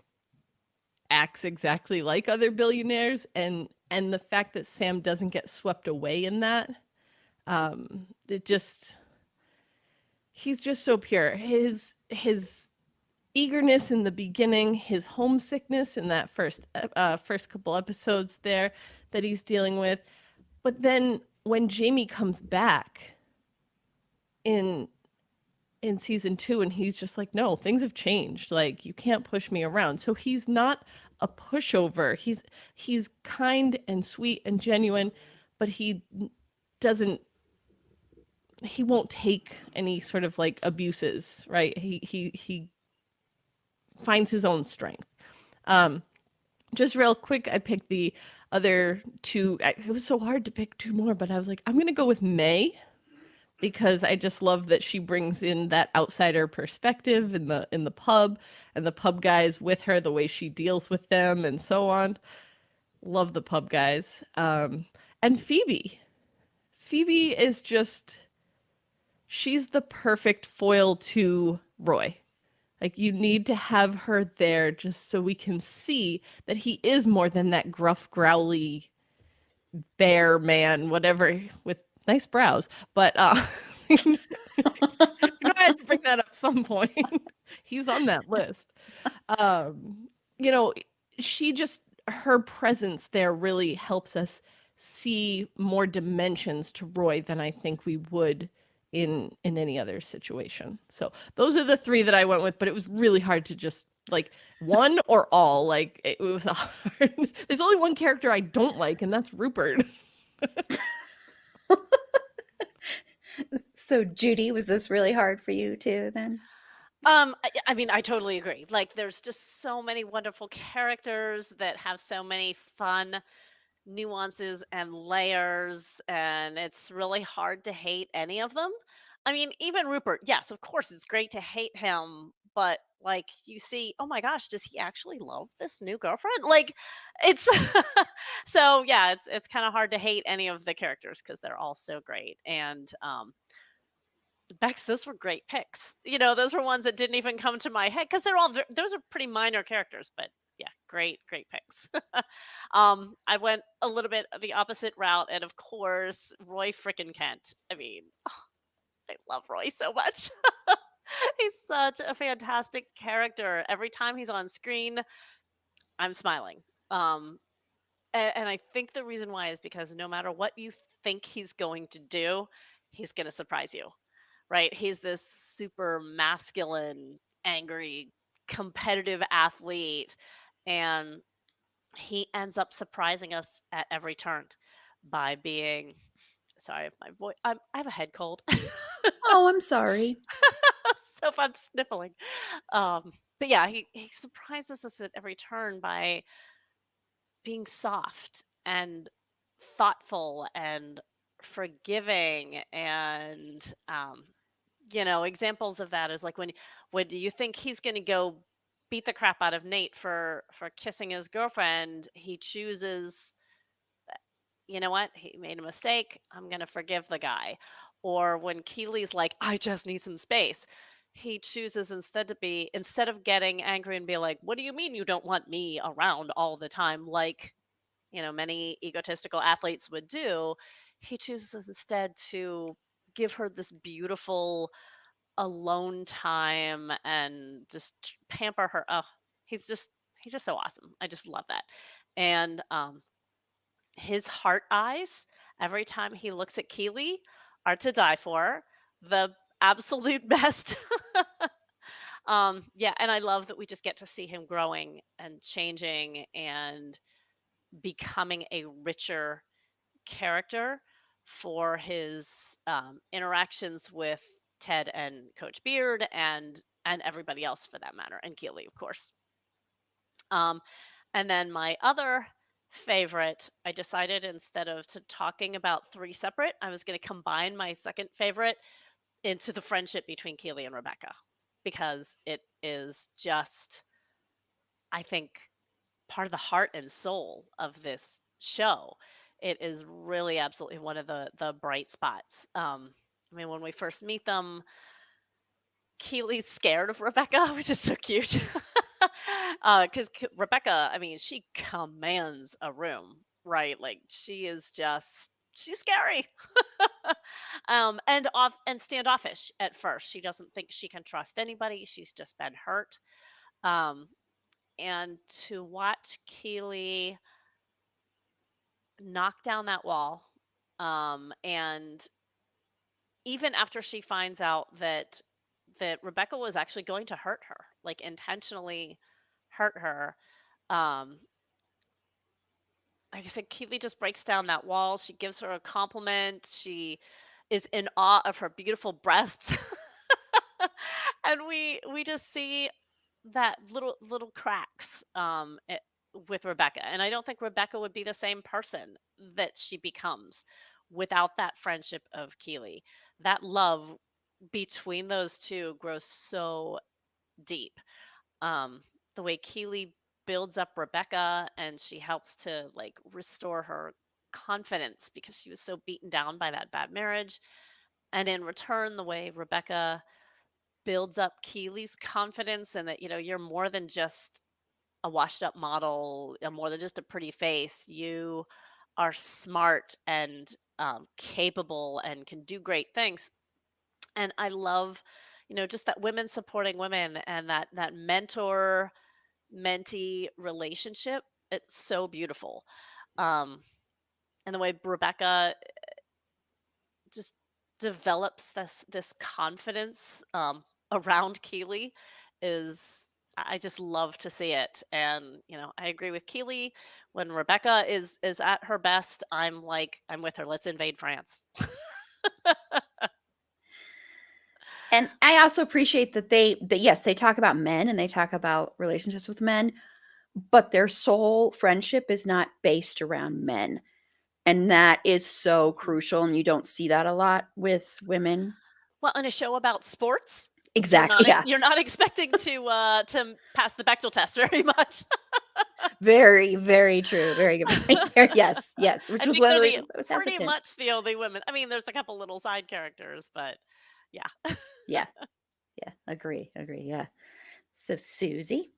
acts exactly like other billionaires, and the fact that Sam doesn't get swept away in that, he's just so pure. His eagerness in the beginning, his homesickness in that first couple episodes there that he's dealing with, but then when Jamie comes back in season 2 and he's just like, no, things have changed, like you can't push me around. So he's not a pushover. He's kind and sweet and genuine, but he won't take any sort of like abuses, right? He finds his own strength. Just real quick, I picked the other 2. It was so hard to pick 2 more, but I was like, I'm gonna go with May because I just love that she brings in that outsider perspective in the pub, and the pub guys with her, the way she deals with them and so on. Love the pub guys. And Phoebe. Phoebe is just, she's the perfect foil to Roy. Like, you need to have her there just so we can see that he is more than that gruff, growly bear man, whatever, with nice brows. But you know, I had to bring that up some point. He's on that list. Um, you know, she just, her presence there really helps us see more dimensions to Roy than I think we would in any other situation. So those are the three that I went with, but it was really hard to just like one or all. Like it was hard. There's only one character I don't like, and that's Rupert. So, Judy, was this really hard for you too then? I mean, I totally agree. Like, there's just so many wonderful characters that have so many fun nuances and layers, and it's really hard to hate any of them. I mean, even Rupert, yes, of course, it's great to hate him, but like you see, oh my gosh, does he actually love this new girlfriend? Like, it's so yeah, it's kind of hard to hate any of the characters because they're all so great. And Bex, those were great picks. You know, those were ones that didn't even come to my head because they're all those are pretty minor characters, but yeah, great picks. I went a little bit the opposite route, and of course, Roy frickin' Kent. I mean, I love Roy so much. He's such a fantastic character. Every time he's on screen, I'm smiling. Um, and I think the reason why is because no matter what you think he's going to do, he's going to surprise you, right? He's this super masculine, angry, competitive athlete, and he ends up surprising us at every turn by being. Sorry, if my voice. I have a head cold, Oh, I'm sorry. so if I'm sniffling, but yeah, he surprises us at every turn by being soft and thoughtful and forgiving and you know, examples of that is like when do you think he's going to go beat the crap out of Nate for kissing his girlfriend, he chooses, you know what, he made a mistake, I'm going to forgive the guy. Or when Keely's like, I just need some space, he chooses instead of getting angry and be like, what do you mean you don't want me around all the time, like, you know, many egotistical athletes would do, he chooses instead to give her this beautiful alone time and just pamper her. Oh, he's just so awesome. I just love that. And his heart eyes every time he looks at Keely are to die for. The absolute best. Yeah, and I love that we just get to see him growing and changing and becoming a richer character for his interactions with Ted and Coach Beard and everybody else for that matter, and Keely, of course. Um, and then my other favorite, I decided instead of talking about three separate, I was going to combine my second favorite into the friendship between Keely and Rebecca because it is just, I think, part of the heart and soul of this show. It is really absolutely one of the bright spots. I mean, when we first meet them, Keely's scared of Rebecca, which is so cute. Because Rebecca, I mean, she commands a room, right? Like she is just she's scary. And off and standoffish at first. She doesn't think she can trust anybody. She's just been hurt. Um, and to watch Keely knock down that wall, and even after she finds out that Rebecca was actually going to hurt her, like intentionally hurt her, um, like I said, Keely just breaks down that wall. She gives her a compliment. She is in awe of her beautiful breasts. And we just see that little cracks with Rebecca. And I don't think Rebecca would be the same person that she becomes without that friendship of Keely. that love between those two grows so deep. Um, the way Keely builds up Rebecca and she helps to like restore her confidence because she was so beaten down by that bad marriage. And in return, the way Rebecca builds up Keely's confidence and that, you're more than just a washed up model, more than just a pretty face. You are smart and capable and can do great things. And I love, just that women supporting women and that mentor mentee relationship. It's so beautiful. Um, and the way Rebecca just develops this confidence around Keely is I just love to see it. And I agree with Keely. When Rebecca is at her best, I'm with her. Let's invade France. And I also appreciate that yes, they talk about men and they talk about relationships with men, but their sole friendship is not based around men. And that is so crucial, and you don't see that a lot with women. Well, in a show about sports, Exactly. Yeah. you're not expecting to pass the Bechdel test very much. Very, very true. Very good point there. Yes, yes. Which I was think one of they're the the reasons I was pretty hesitant. much the only women. I mean, there's a couple little side characters, but yeah. Yeah. Yeah. Agree. Agree. Yeah. So Susie.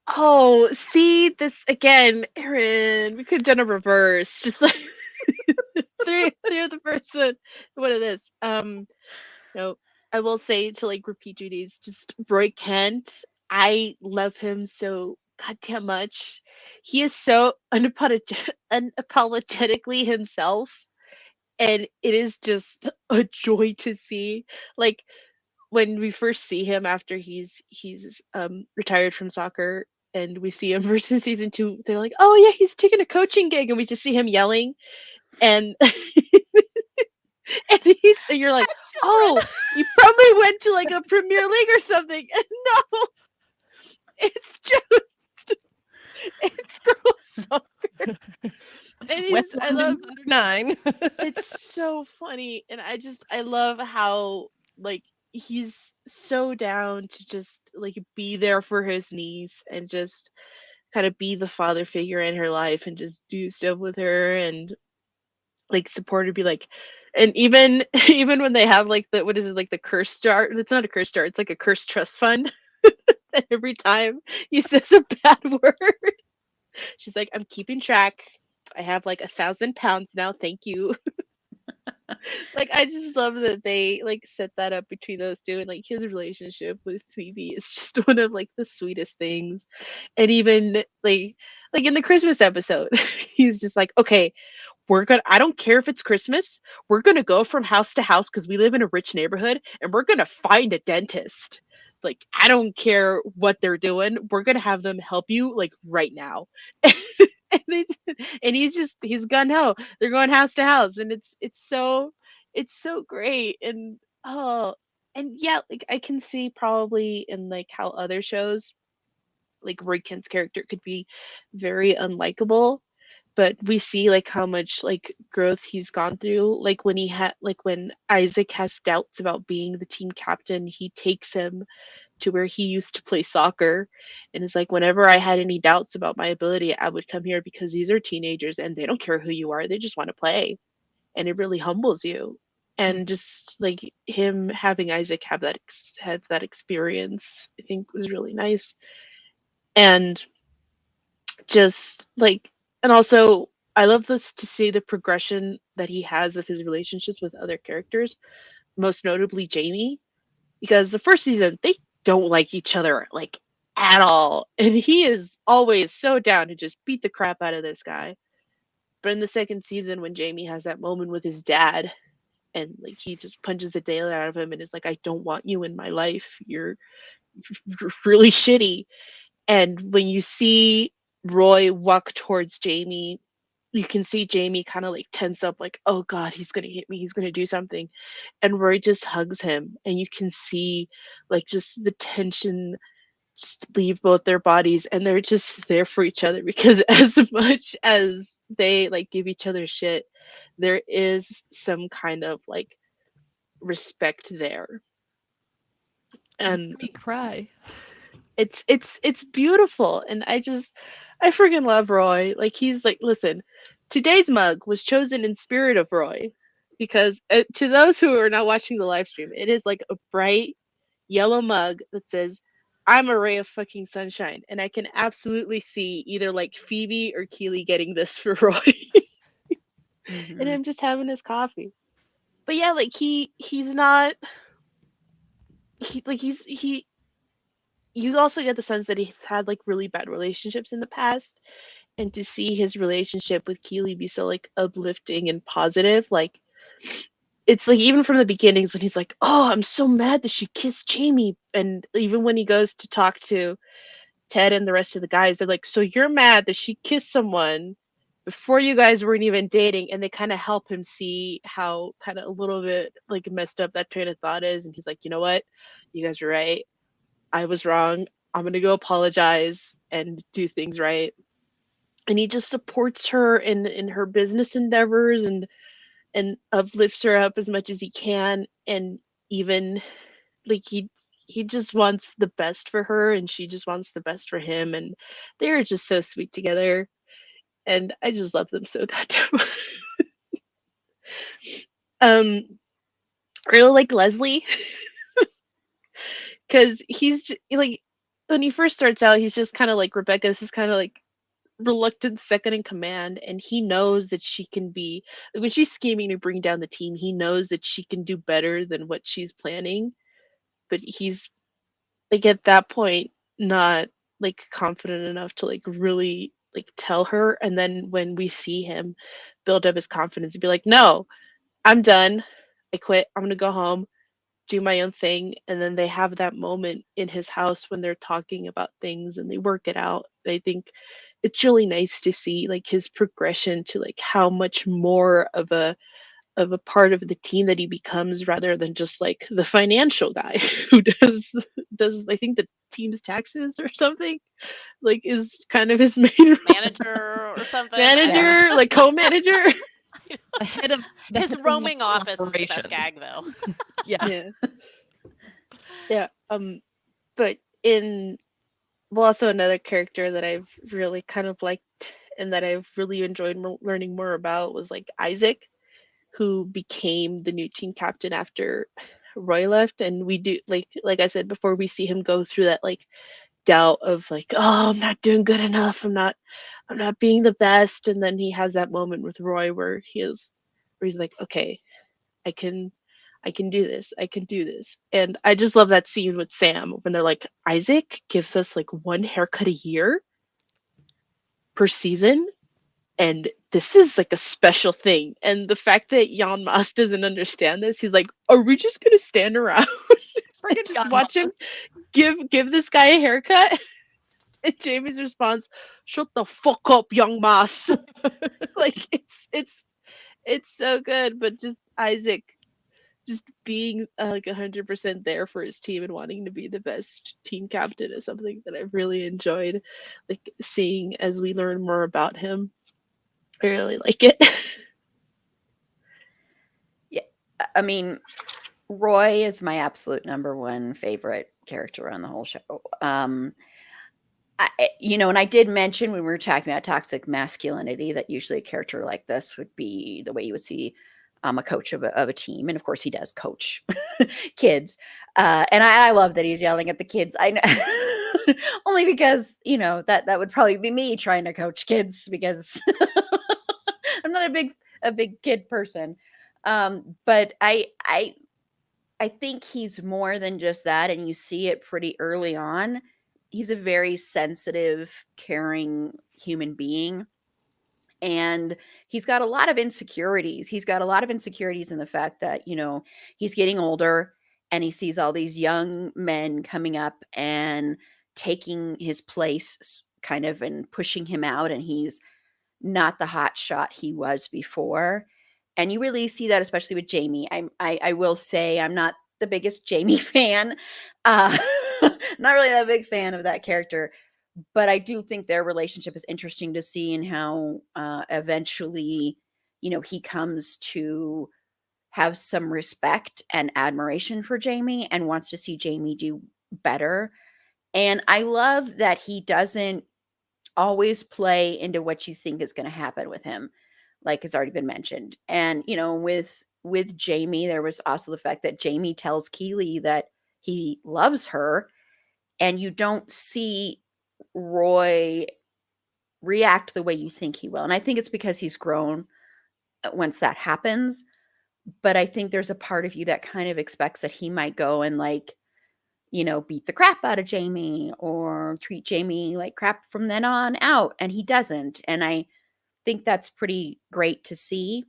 Oh, see this again, Erin. We could have done a reverse, just like three of the person, one of this. No, I will say to like repeat duties, just Roy Kent. I love him so goddamn much. He is so unapologetically himself, and it is just a joy to see. Like when we first see him after he's retired from soccer, and we see him versus season 2, they're like, oh yeah, he's taking a coaching gig, and we just see him yelling, and and you're like, oh, Children. you probably went to like a Premier League or something. And no, it's just it's girls soccer. West I love London's under 9. it's so funny, and I love how like he's so down to just like be there for his niece and just kind of be the father figure in her life and just do stuff with her and like support her, be like, and even even when they have like the what is it, like the curse jar, it's not a curse jar, it's like a curse trust fund. And every time he says a bad word, she's like, I'm keeping track, I have like 1,000 pounds now, thank you. Like I just love that they like set that up between those two, and like his relationship with Phoebe is just one of like the sweetest things. And even like in the Christmas episode, he's just like, okay, I don't care if it's Christmas, we're gonna go from house to house because we live in a rich neighborhood, and we're gonna find a dentist. Like I don't care what they're doing, we're gonna have them help you like right now. And he's gun ho. They're going house to house, and it's so great. And oh, and yeah, like I can see probably in like how other shows like Roy Kent's character could be very unlikable, but we see like how much like growth he's gone through. Like when Isaac has doubts about being the team captain, he takes him to where he used to play soccer, and it's like, whenever I had any doubts about my ability, I would come here because these are teenagers and they don't care who you are, they just want to play. And it really humbles you. And just like him having Isaac have that experience, I think was really nice. And just like, and also I love this to see the progression that he has of his relationships with other characters, most notably Jamie, because the first season they don't like each other like at all, and he is always so down to just beat the crap out of this guy. But in the second season, when Jamie has that moment with his dad, and like he just punches the daylight out of him and is like, I don't want you in my life, you're really shitty. And when you see Roy walk towards Jamie, you can see Jamie kind of like tense up, like, oh God, he's gonna hit me, he's gonna do something. And Roy just hugs him, and you can see like just the tension just leave both their bodies, and they're just there for each other, because as much as they like give each other shit, there is some kind of like respect there. And Made me cry. it's beautiful, and I freaking love Roy. Like, he's like, listen, today's mug was chosen in spirit of Roy, because to those who are not watching the live stream, it is like a bright yellow mug that says, I'm a ray of fucking sunshine, and I can absolutely see either like Phoebe or Keely getting this for Roy. And Mhm. I'm just having his coffee. But yeah, like he's not he you also get the sense that he's had like really bad relationships in the past, and to see his relationship with Keely be so like uplifting and positive, like it's like even from the beginnings when he's like, oh, I'm so mad that she kissed Jamie, and even when he goes to talk to Ted and the rest of the guys, they're like, so you're mad that she kissed someone before you guys weren't even dating, and they kind of help him see how kind of a little bit like messed up that train of thought is, and he's like, you know what, you guys are right, I was wrong, I'm gonna go apologize and do things right. And he just supports her in her business endeavors, and uplifts her up as much as he can, and even like he just wants the best for her, and she just wants the best for him, and they're just so sweet together, and I just love them so goddamn much. um really like Leslie, because like when he first starts out, he's just kind of like Rebecca's, is kind of like reluctant second in command, and he knows that she can be like, when she's scheming to bring down the team, he knows that she can do better than what she's planning, but he's like at that point not like confident enough to like really like tell her. And then when we see him build up his confidence and be like, no, I'm done, I quit, I'm gonna go home, do my own thing, and then they have that moment in his house when they're talking about things and they work it out. I think it's really nice to see like his progression to like how much more of a part of the team that he becomes, rather than just like the financial guy who does I think the team's taxes or something, like is kind of his main role. Manager or something. Manager, like co-manager. The head of His roaming office is the operations. best gag, though. Yeah. Yeah. Yeah. But in well, also another character that I've really kind of liked and that I've really enjoyed learning more about was like Isaac, who became the new team captain after Roy left. And we do like I said before, we see him go through that like doubt of like, oh, I'm not doing good enough, I'm not being the best. And then he has that moment with Roy where he's like, okay, I can I can do this. I can do this. And I just love that scene with Sam when they're like, Isaac gives us like one haircut a year per season, and this is like a special thing. And the fact that Jan Mas doesn't understand this, he's like, are we just gonna stand around and Friggin' just Jan watch him give this guy a haircut? And Jamie's response, shut the fuck up, young Mas. Like it's so good. But just Isaac just being like 100% there for his team and wanting to be the best team captain is something that I've really enjoyed like seeing as we learn more about him. I really like it. Yeah, I mean, Roy is my absolute number one favorite character on the whole show. And I did mention when we were talking about toxic masculinity that usually a character like this would be the way you would see a coach of a team, and of course he does coach kids. And I love that he's yelling at the kids. I know, only because that would probably be me trying to coach kids because I'm not a big kid person. But I think he's more than just that, and you see it pretty early on. He's a very sensitive, caring human being, and he's got a lot of insecurities. He's got a lot of insecurities in the fact that, he's getting older and he sees all these young men coming up and taking his place kind of and pushing him out, and he's not the hot shot he was before. And you really see that, especially with Jamie. I will say I'm not the biggest Jamie fan. Uh, Not really a big fan of that character, but I do think their relationship is interesting to see, and how eventually, he comes to have some respect and admiration for Jamie and wants to see Jamie do better. And I love that he doesn't always play into what you think is going to happen with him, like has already been mentioned. And with Jamie, there was also the fact that Jamie tells Keely that he loves her, and you don't see Roy react the way you think he will. And I think it's because he's grown once that happens. But I think there's a part of you that kind of expects that he might go and beat the crap out of Jamie or treat Jamie like crap from then on out. And he doesn't. And I think that's pretty great to see.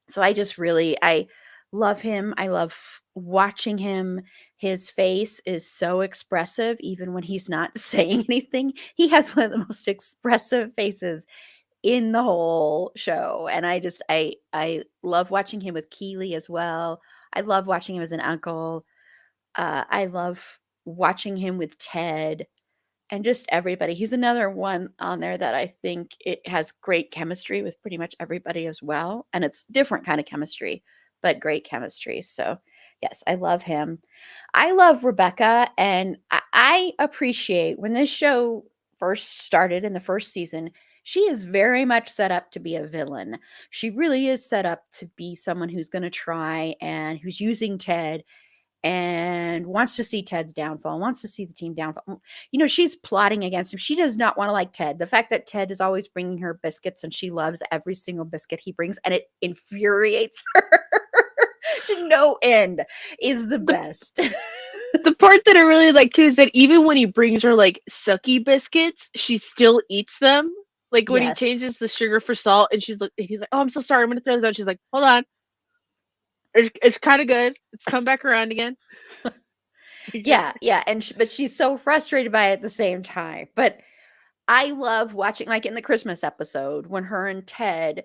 So I love him. I love watching him. His face is so expressive, even when he's not saying anything. He has one of the most expressive faces in the whole show. And I love watching him with Keely as well. I love watching him as an uncle. I love watching him with Ted and just everybody. He's another one on there that I think it has great chemistry with pretty much everybody as well. And it's different kind of chemistry, but great chemistry. So yes, I love him. I love Rebecca, and I appreciate when this show first started in the first season, she is very much set up to be a villain. She really is set up to be someone who's going to try and who's using Ted and wants to see Ted's downfall, wants to see the team downfall. She's plotting against him. She does not want to like Ted. The fact that Ted is always bringing her biscuits and she loves every single biscuit he brings, and it infuriates her to no end, is the best. The part that I really like too is that even when he brings her like sucky biscuits, she still eats them. Like when he Yes. changes the sugar for salt, and he's like, "Oh, I'm so sorry, I'm gonna throw this out." She's like, "Hold on, it's kind of good. It's come back around again." Yeah, but she's so frustrated by it at the same time. But I love watching, like in the Christmas episode, when her and Ted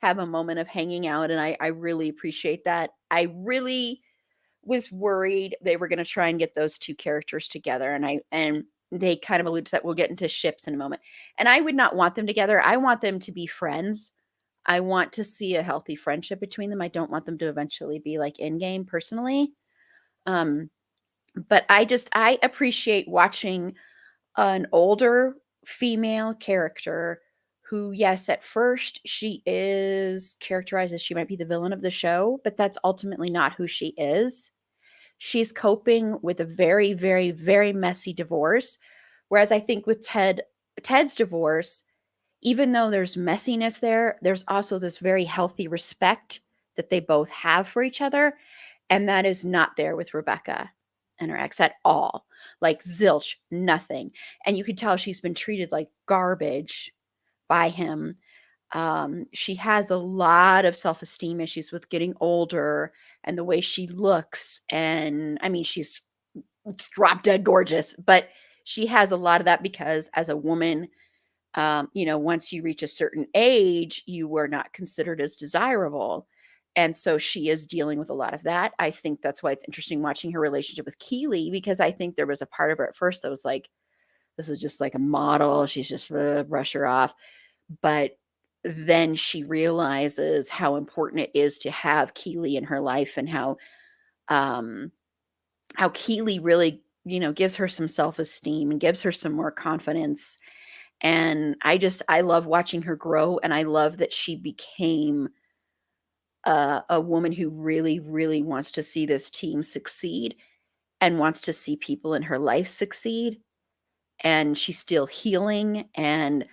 have a moment of hanging out, and I really appreciate that. I really was worried they were going to try and get those two characters together, and they kind of allude to that. We'll get into ships in a moment. And I would not want them together. I want them to be friends. I want to see a healthy friendship between them. I don't want them to eventually be like in game personally. But I appreciate watching an older female character who, yes, at first she is characterized as she might be the villain of the show, but that's ultimately not who she is. She's coping with a very, very, very messy divorce. Whereas I think with Ted's divorce, even though there's messiness there, there's also this very healthy respect that they both have for each other. And that is not there with Rebecca and her ex at all. Like zilch, nothing. And you could tell she's been treated like garbage by him. She has a lot of self-esteem issues with getting older and the way she looks. And I mean, she's drop dead gorgeous, but she has a lot of that because as a woman, once you reach a certain age, you were not considered as desirable. And so she is dealing with a lot of that. I think that's why it's interesting watching her relationship with Keely, because I think there was a part of her at first that was like, this is just like a model. She's just brush her off. But then she realizes how important it is to have Keely in her life, and how Keely really, gives her some self-esteem and gives her some more confidence. And I love watching her grow, and I love that she became a woman who really, really wants to see this team succeed and wants to see people in her life succeed. And she's still healing. And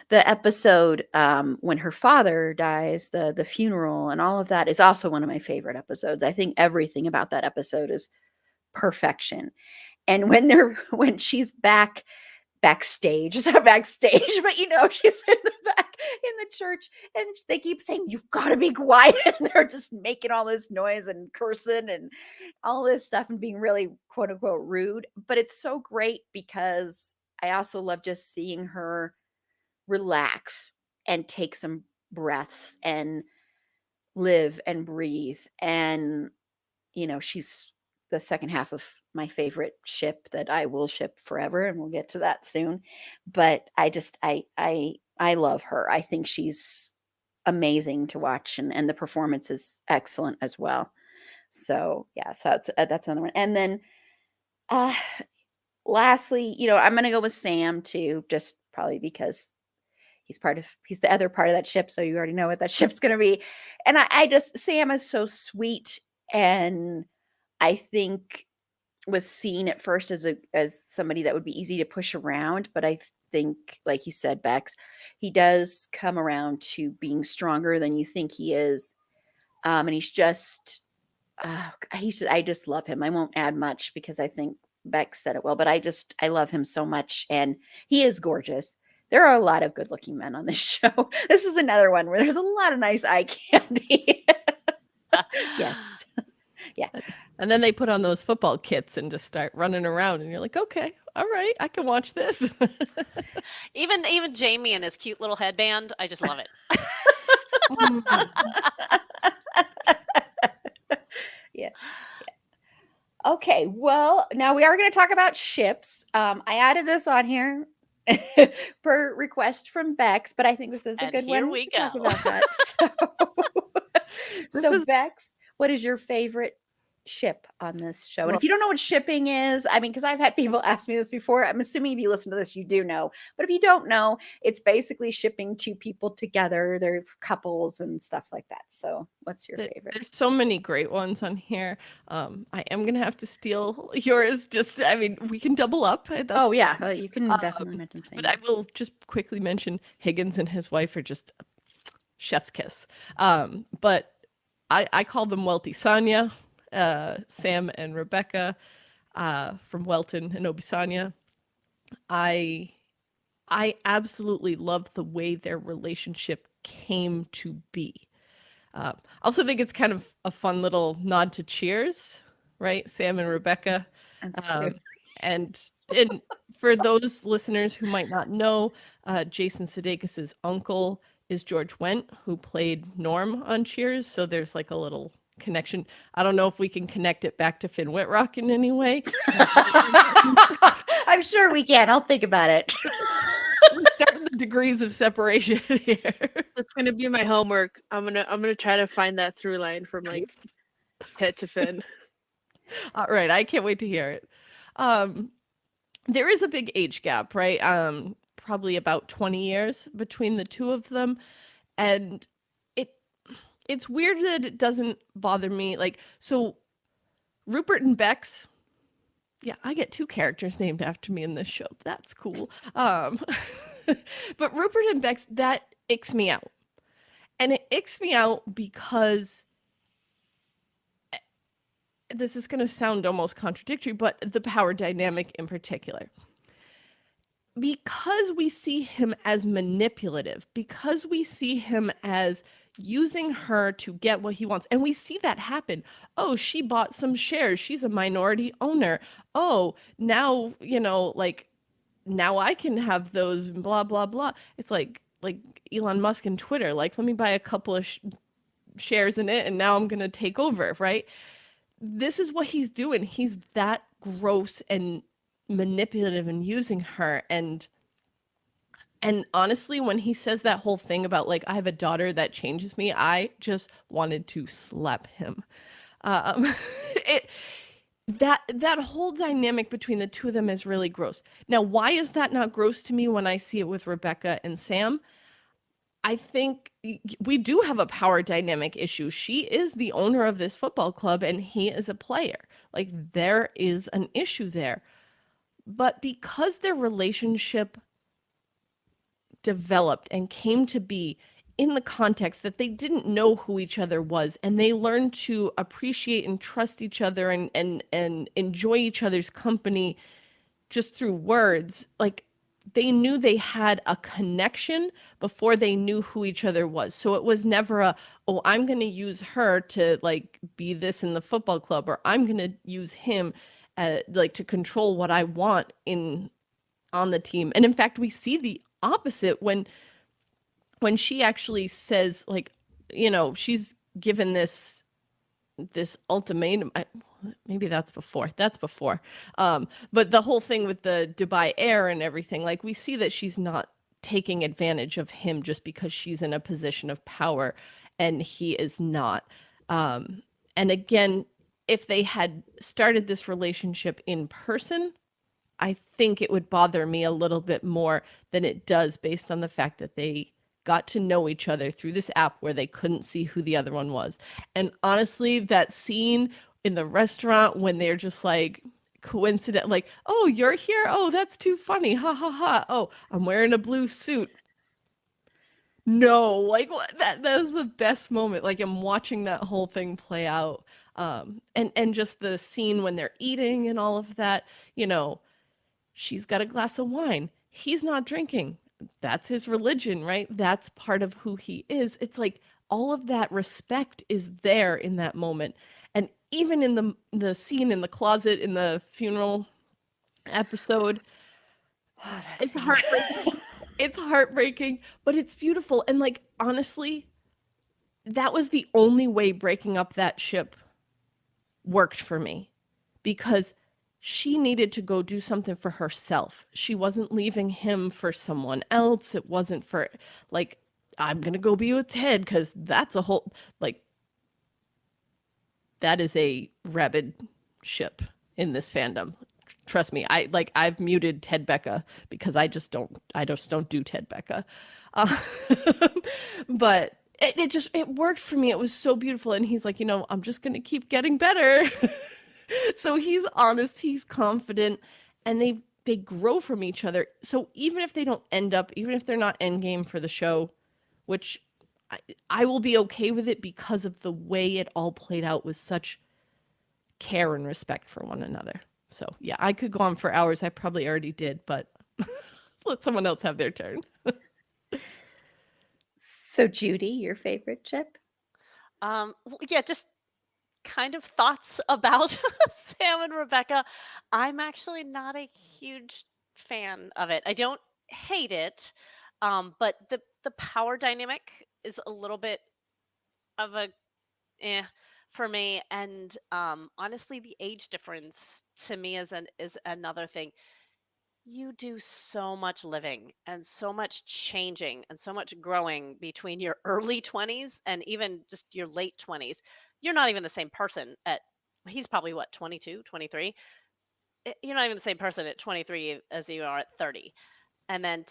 the episode when her father dies, the funeral and all of that is also one of my favorite episodes. I think everything about that episode is perfection. And when she's backstage. It's not backstage, but she's in the back in the church, and they keep saying, "You've got to be quiet." And they're just making all this noise and cursing and all this stuff and being really quote unquote rude. But it's so great because I also love just seeing her relax and take some breaths and live and breathe. And she's the second half of my favorite ship that I will ship forever, and we'll get to that soon. But I love her. I think she's amazing to watch, and the performance is excellent as well. So yeah, so that's another one. And then uh lastly, I'm gonna go with Sam too, just probably because he's the other part of that ship, so you already know what that ship's gonna be. And I just Sam is so sweet, and I think was seen at first as somebody that would be easy to push around, but I think, like you said, Bex, he does come around to being stronger than you think he is. And I just love him. I won't add much because I think Bex said it well, but I love him so much, and he is gorgeous. There are a lot of good-looking men on this show. This is another one where there's a lot of nice eye candy. Yes. Yeah. And then they put on those football kits and just start running around, and you're like, okay, all right, I can watch this. Even Jamie and his cute little headband, I just love it. Yeah. Okay, well, now we are going to talk about ships. I added this on here per request from Bex, but I think this is a And good here one we to talk go. about that. So Bex, what is your favorite ship on this show? And if you don't know what shipping is, I mean, because I've had people ask me this before, I'm assuming if you listen to this, you do know. But if you don't know, it's basically shipping two people together. There's couples and stuff like that. So what's your favorite? There's so many great ones on here. I am gonna have to steal yours. I mean, we can double up. Oh yeah, you can definitely mention same. But I will just quickly mention Higgins and his wife are just chef's kiss. But I call them Welty Sanya, Sam and Rebecca from Welton and Obisanya. I absolutely love the way their relationship came to be. I also think it's kind of a fun little nod to Cheers, right? Sam and Rebecca. That's true. And for those listeners who might not know, Jason Sudeikis' uncle is George Wendt, who played Norm on Cheers. So there's like a little connection. I don't know if we can connect it back to Finn Wittrock in any way. I'm sure we can. I'll think about it. We're starting the degrees of separation here. That's gonna be my homework. I'm gonna try to find that through line from like Ted to Finn. All right, I can't wait to hear it. There is a big age gap, right? Probably about 20 years between the two of them, and it's weird that it doesn't bother me. Like, so Rupert and Bex, yeah, I get two characters named after me in this show. That's cool. But Rupert and Bex, that icks me out. And it icks me out because this is going to sound almost contradictory, but the power dynamic in particular. Because we see him as manipulative, because we see him as using her to get what he wants. And we see that happen. Oh, she bought some shares. She's a minority owner. Oh, now, now I can have those, blah, blah, blah. It's like Elon Musk and Twitter. Like, let me buy a couple of shares in it, and now I'm going to take over, right? This is what he's doing. He's that gross and manipulative and using her. And honestly, when he says that whole thing about like, I have a daughter that changes me, I just wanted to slap him. That whole dynamic between the two of them is really gross. Now, why is that not gross to me when I see it with Rebecca and Sam? I think we do have a power dynamic issue. She is the owner of this football club and he is a player. Like, there is an issue there. But because their relationship developed and came to be in the context that they didn't know who each other was, and they learned to appreciate and trust each other and enjoy each other's company just through words, like, they knew they had a connection before they knew who each other was. So it was never oh, I'm going to use her to like be this in the football club, or I'm going to use him like to control what I want on the team. And in fact, we see the opposite when she actually says, like, she's given this ultimatum. maybe that's before. That's before. But the whole thing with the Dubai Air and everything, like we see that she's not taking advantage of him just because she's in a position of power and he is not. And again, if they had started this relationship in person, I think it would bother me a little bit more than it does based on the fact that they got to know each other through this app where they couldn't see who the other one was. And honestly, that scene in the restaurant when they're just like coincident, like, oh, you're here? Oh, that's too funny. Ha ha ha. Oh, I'm wearing a blue suit. No, like what that is the best moment. Like I'm watching that whole thing play out. And just the scene when they're eating and all of that, you know, she's got a glass of wine. He's not drinking. That's his religion, right? That's part of who he is. It's like all of that respect is there in that moment. And even in the scene in the closet in the funeral episode, Oh, that it's scene. heartbreaking. It's heartbreaking, but it's beautiful. And like honestly, that was the only way breaking up that ship worked for me because she needed to go do something for herself. She wasn't leaving him for someone else. It wasn't for like, I'm going to go be with Ted because that's a whole, like, that is a rabid ship in this fandom. Trust me, I've muted Ted Becca because I just don't do Ted Becca. Uh, but it worked for me. It was so beautiful. And he's like, you know, I'm just going to keep getting better. So he's honest, he's confident, and they grow from each other. So even if they don't end up, even if they're not endgame for the show, which I will be okay with it because of the way it all played out with such care and respect for one another. So yeah, I could go on for hours. I probably already did, but let someone else have their turn. So, Judy, your favorite chip? Yeah, just kind of thoughts about Sam and Rebecca. I'm actually not a huge fan of it. I don't hate it, but the power dynamic is a little bit of a eh for me. And honestly, the age difference to me is another thing. You do so much living and so much changing and so much growing between your early 20s and even just your late 20s. You're not even the same person at he's probably what 22, 23. You're not even the same person at 23 as you are at 30. And then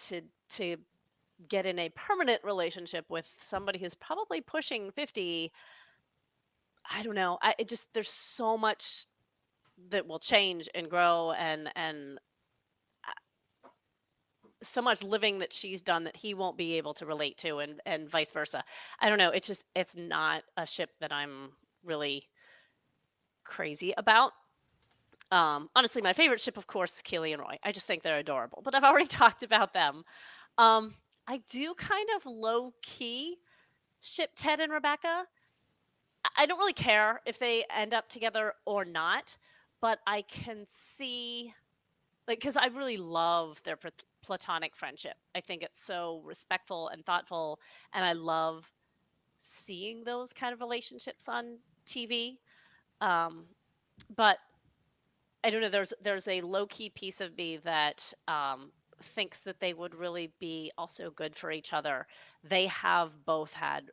to get in a permanent relationship with somebody who's probably pushing 50, I don't know. It just there's so much that will change and grow and so much living that she's done that he won't be able to relate to and vice versa. I don't know, it's not a ship that I'm really crazy about. Honestly, my favorite ship, of course, is Keely and Roy. I just think they're adorable, but I've already talked about them. I do kind of low key ship Ted and Rebecca. I don't really care if they end up together or not, but I can see like because I really love their platonic friendship. I think it's so respectful and thoughtful, and I love seeing those kind of relationships on TV. Um, but I don't know. There's a low key piece of me that thinks that they would really be also good for each other. They have both had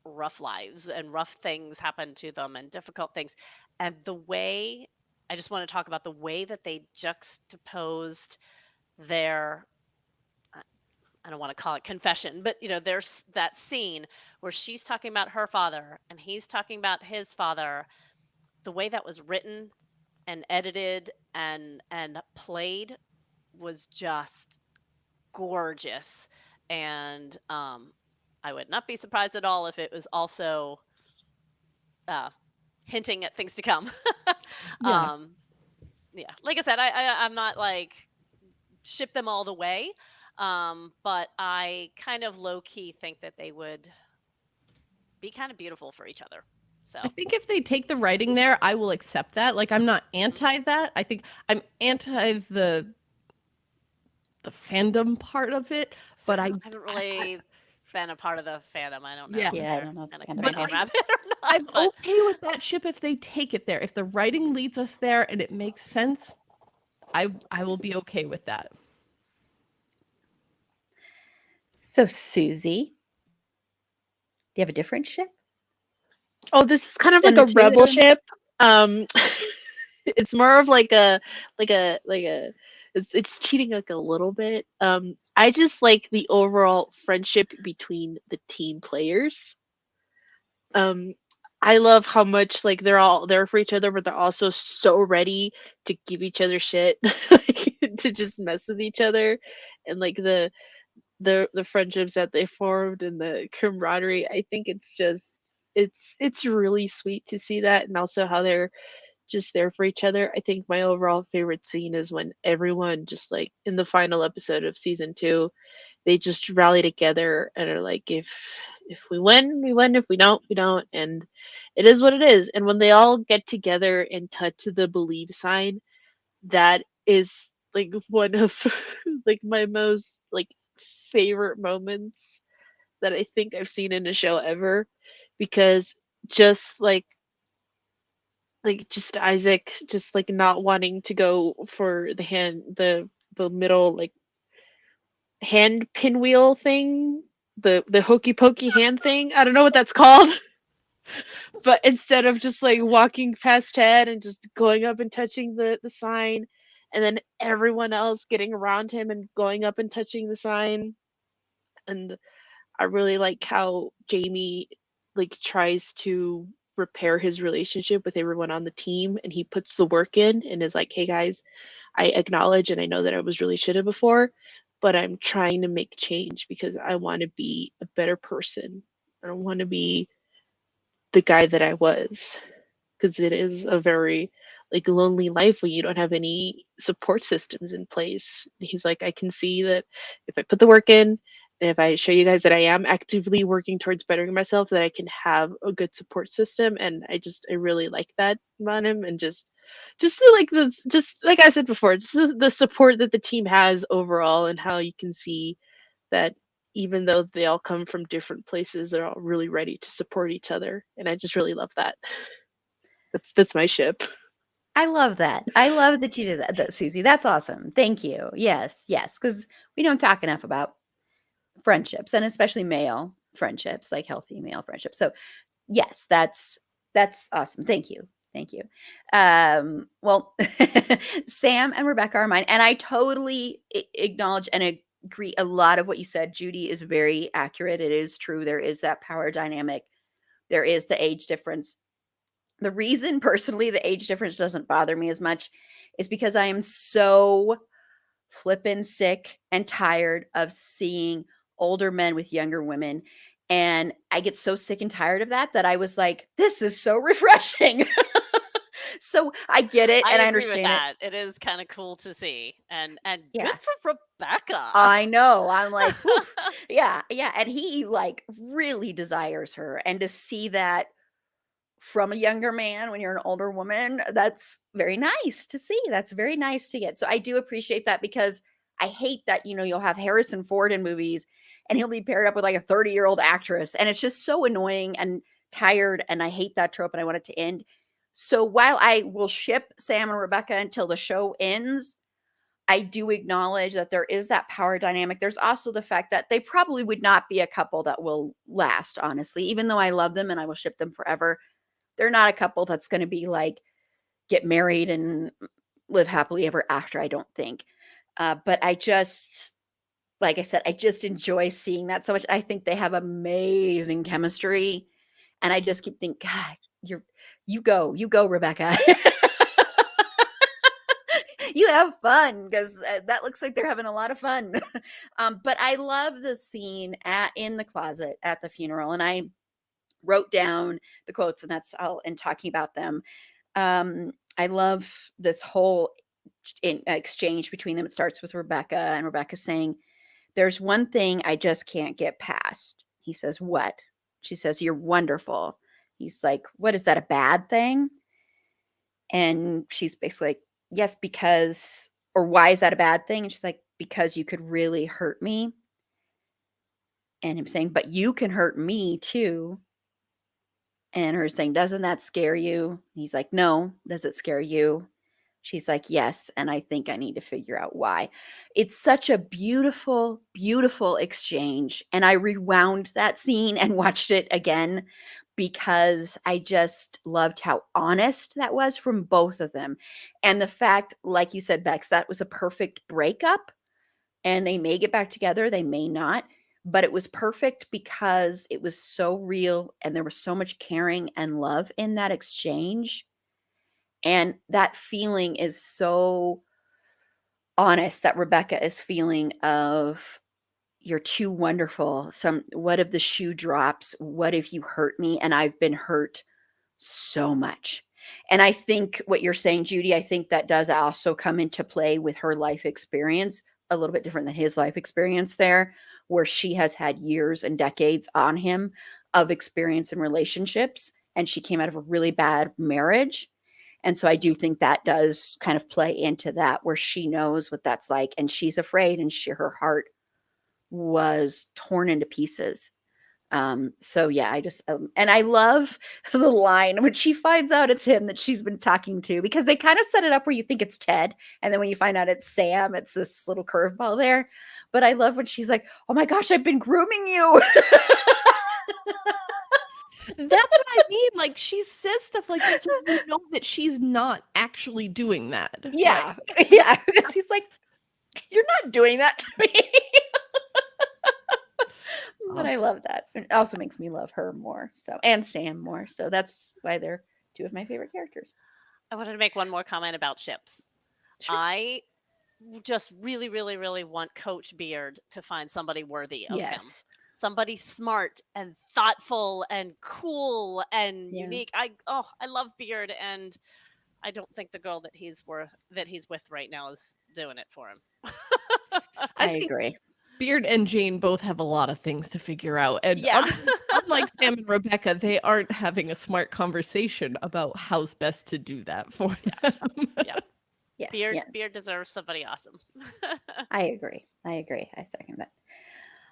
rough lives and rough things happen to them and difficult things, and the way I just want to talk about the way that they juxtaposed their I don't want to call it confession, but you know, there's that scene where she's talking about her father and he's talking about his father. The way that was written and edited and played was just gorgeous. And I would not be surprised at all if it was also uh, hinting at things to come. Yeah. um, yeah, like I said, I'm not like ship them all the way. But I kind of low key think that they would be kind of beautiful for each other. So, I think if they take the writing there, I will accept that. Like I'm not anti that. I think I'm anti the fandom part of it, but I haven't really been a part of the fandom. I don't know Yeah. if Yeah, I they're don't know if in a the fandom crazy anymore. rabbit or not. I'm But okay with that ship if they take it there. If the writing leads us there and it makes sense, I will be okay with that. So, Susie, do you have a different ship Oh, this is kind of than like the a two that rebel have been? ship. Um, it's more of like a it's cheating like a little bit. I just like the overall friendship between the team players. Um, I love how much like they're all there for each other, but they're also so ready to give each other shit, like, to just mess with each other, and like the friendships that they formed and the camaraderie. I think it's just it's really sweet to see that, and also how they're just there for each other. I think my overall favorite scene is when everyone just like in the final episode of season 2, they just rally together and are like, if we win, we win. If we don't, we don't. And it is what it is. And when they all get together and touch the believe sign, that is like one of like my most like favorite moments that I think I've seen in a show ever, because just like just Isaac just like not wanting to go for the middle like hand pinwheel thing, the hokey pokey hand thing. I don't know what that's called. But instead of just like walking past Ted and just going up and touching the sign, and then everyone else getting around him and going up and touching the sign. And I really like how Jamie like tries to repair his relationship with everyone on the team, and he puts the work in and is like, "Hey guys, I acknowledge and I know that I was really shitty before, but I'm trying to make change because I want to be a better person. I don't want to be the guy that I was." Because it is a very like lonely life when you don't have any support systems in place. He's like, I can see that if I put the work in and if I show you guys that I am actively working towards bettering myself, that I can have a good support system. And I really like that about him. And just the, like the just like I said before, just the support that the team has overall, and how you can see that even though they all come from different places, they're all really ready to support each other. And I just really love that. That's my ship. I love that. I love that you did that, Susie. That's awesome. Thank you. Yes, yes, because we don't talk enough about friendships, and especially male friendships, like healthy male friendships. So yes, that's awesome. Thank you. Thank you. Well, Sam and Rebecca are mine, and I totally acknowledge and agree a lot of what you said. Judy is very accurate. It is true. There is that power dynamic. There is the age difference. The reason personally the age difference doesn't bother me as much is because I am so flippin' sick and tired of seeing older men with younger women. And I get so sick and tired of that that I was like, this is so refreshing. So I get it I and I agree with understand it. that. It is kind of cool to see, and good Yeah. for Rebecca. I know. I'm like, whew. Yeah, yeah. And he like really desires her. And to see that from a younger man when you're an older woman, that's very nice to see. That's very nice to get. So I do appreciate that, because I hate that, you'll have Harrison Ford in movies and he'll be paired up with like a 30-year-old actress. And it's just so annoying and tired. And I hate that trope and I want it to end. So while I will ship Sam and Rebecca until the show ends, I do acknowledge that there is that power dynamic. There's also the fact that they probably would not be a couple that will last, honestly, even though I love them and I will ship them forever. They're not a couple that's going to be like get married and live happily ever after, I don't think. But I just, like I said, I just enjoy seeing that so much. I think they have amazing chemistry. And I just keep thinking, God, you go, Rebecca. You have fun, because that looks like they're having a lot of fun. But I love the scene in the closet at the funeral. And I wrote down the quotes, and that's all in talking about them. I love this whole exchange between them. It starts with Rebecca, and Rebecca saying, "There's one thing I just can't get past." He says, "What?" She says, "You're wonderful." He's like, "What, is that a bad thing?" And she's basically like, "Yes, because," or "Why is that a bad thing?" And she's like, "Because you could really hurt me." and him saying, "But you can hurt me too." And her saying, "Doesn't that scare you?" He's like, "No. Does it scare you?" She's like, "Yes, and I think I need to figure out why." It's such a beautiful, beautiful exchange, and I rewound that scene and watched it again because I just loved how honest that was from both of them, and the fact, like you said, Bex, that was a perfect breakup, and they may get back together, they may not, but it was perfect because it was so real, and there was so much caring and love in that exchange, and that feeling is so honest that Rebecca is feeling of, "You're too wonderful. What if the shoe drops? What if you hurt me? And I've been hurt so much." And I think what you're saying, Judy, I think that does also come into play with her life experience, a little bit different than his life experience there, where she has had years and decades on him of experience in relationships, and she came out of a really bad marriage. And so I do think that does kind of play into that, where she knows what that's like, and she's afraid, and her heart was torn into pieces. So yeah, and I love the line when she finds out it's him that she's been talking to, because they kind of set it up where you think it's Ted, and then when you find out it's Sam, it's this little curveball there. But I love when she's like, "Oh my gosh, I've been grooming you." That's what I mean. Like, she says stuff like this, so you know that she's not actually doing that. Right? Yeah. Yeah. Because he's like, "You're not doing that to me." But I love that. It also makes me love her more. So, and Sam more. So that's why they're two of my favorite characters. I wanted to make one more comment about ships. Sure. I just really, really, really want Coach Beard to find somebody worthy of him. Yes. Somebody smart and thoughtful and cool and Yeah. unique. I love Beard, and I don't think the girl that he's with right now is doing it for him. I think agree. Beard and Jane both have a lot of things to figure out. And Yeah. unlike Sam and Rebecca, they aren't having a smart conversation about how's best to do that for them. Yeah. Yeah. Beard Yeah. Beard deserves somebody awesome. I agree. I second that.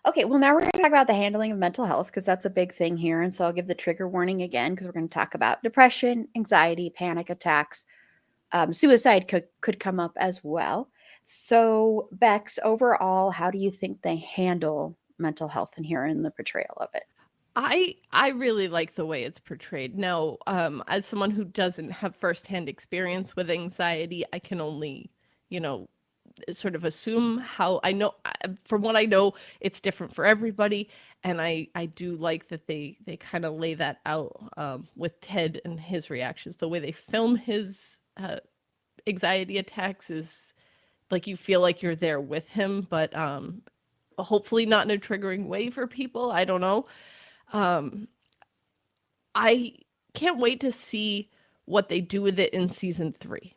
Okay, well, now we're going to talk about the handling of mental health, because that's a big thing here. And so I'll give the trigger warning again, because we're going to talk about depression, anxiety, panic attacks. Suicide could come up as well. So, Bex, overall, how do you think they handle mental health in here in the portrayal of it? I really like the way it's portrayed. Now, as someone who doesn't have firsthand experience with anxiety, I can only, sort of assume how I know. From what I know, it's different for everybody, and I do like that they kind of lay that out with Ted and his reactions. The way they film his anxiety attacks is like you feel like you're there with him, but hopefully not in a triggering way for people. I don't know. I can't wait to see what they do with it in season 3.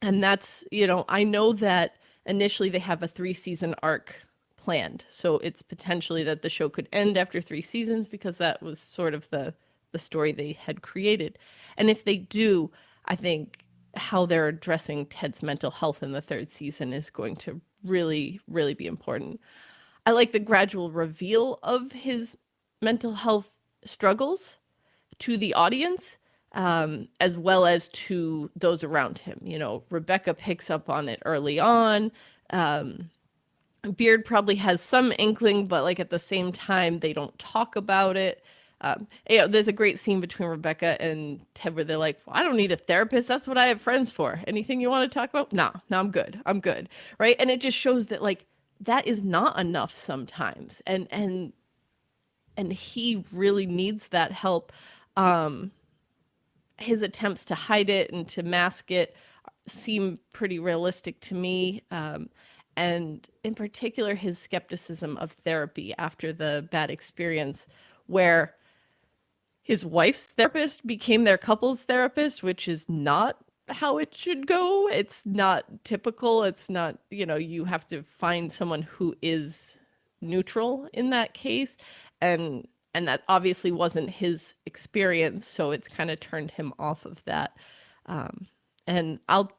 And that's, I know that initially they have a 3-season arc planned. So it's potentially that the show could end after 3 seasons, because that was sort of the story they had created. And if they do, I think how they're addressing Ted's mental health in the 3rd season is going to really, really be important. I like the gradual reveal of his mental health struggles to the audience, as well as to those around him. Rebecca picks up on it early on. Beard probably has some inkling, but like at the same time, they don't talk about it. There's a great scene between Rebecca and Ted where they're like, "Well, I don't need a therapist. That's what I have friends for. Anything you want to talk about?" No, I'm good. I'm good. Right. And it just shows that like that is not enough sometimes. And he really needs that help. His attempts to hide it and to mask it seem pretty realistic to me. And in particular, his skepticism of therapy after the bad experience, where his wife's therapist became their couple's therapist, which is not how it should go. It's not typical. It's not, you have to find someone who is neutral in that case. And that obviously wasn't his experience, so it's kind of turned him off of that. And I'll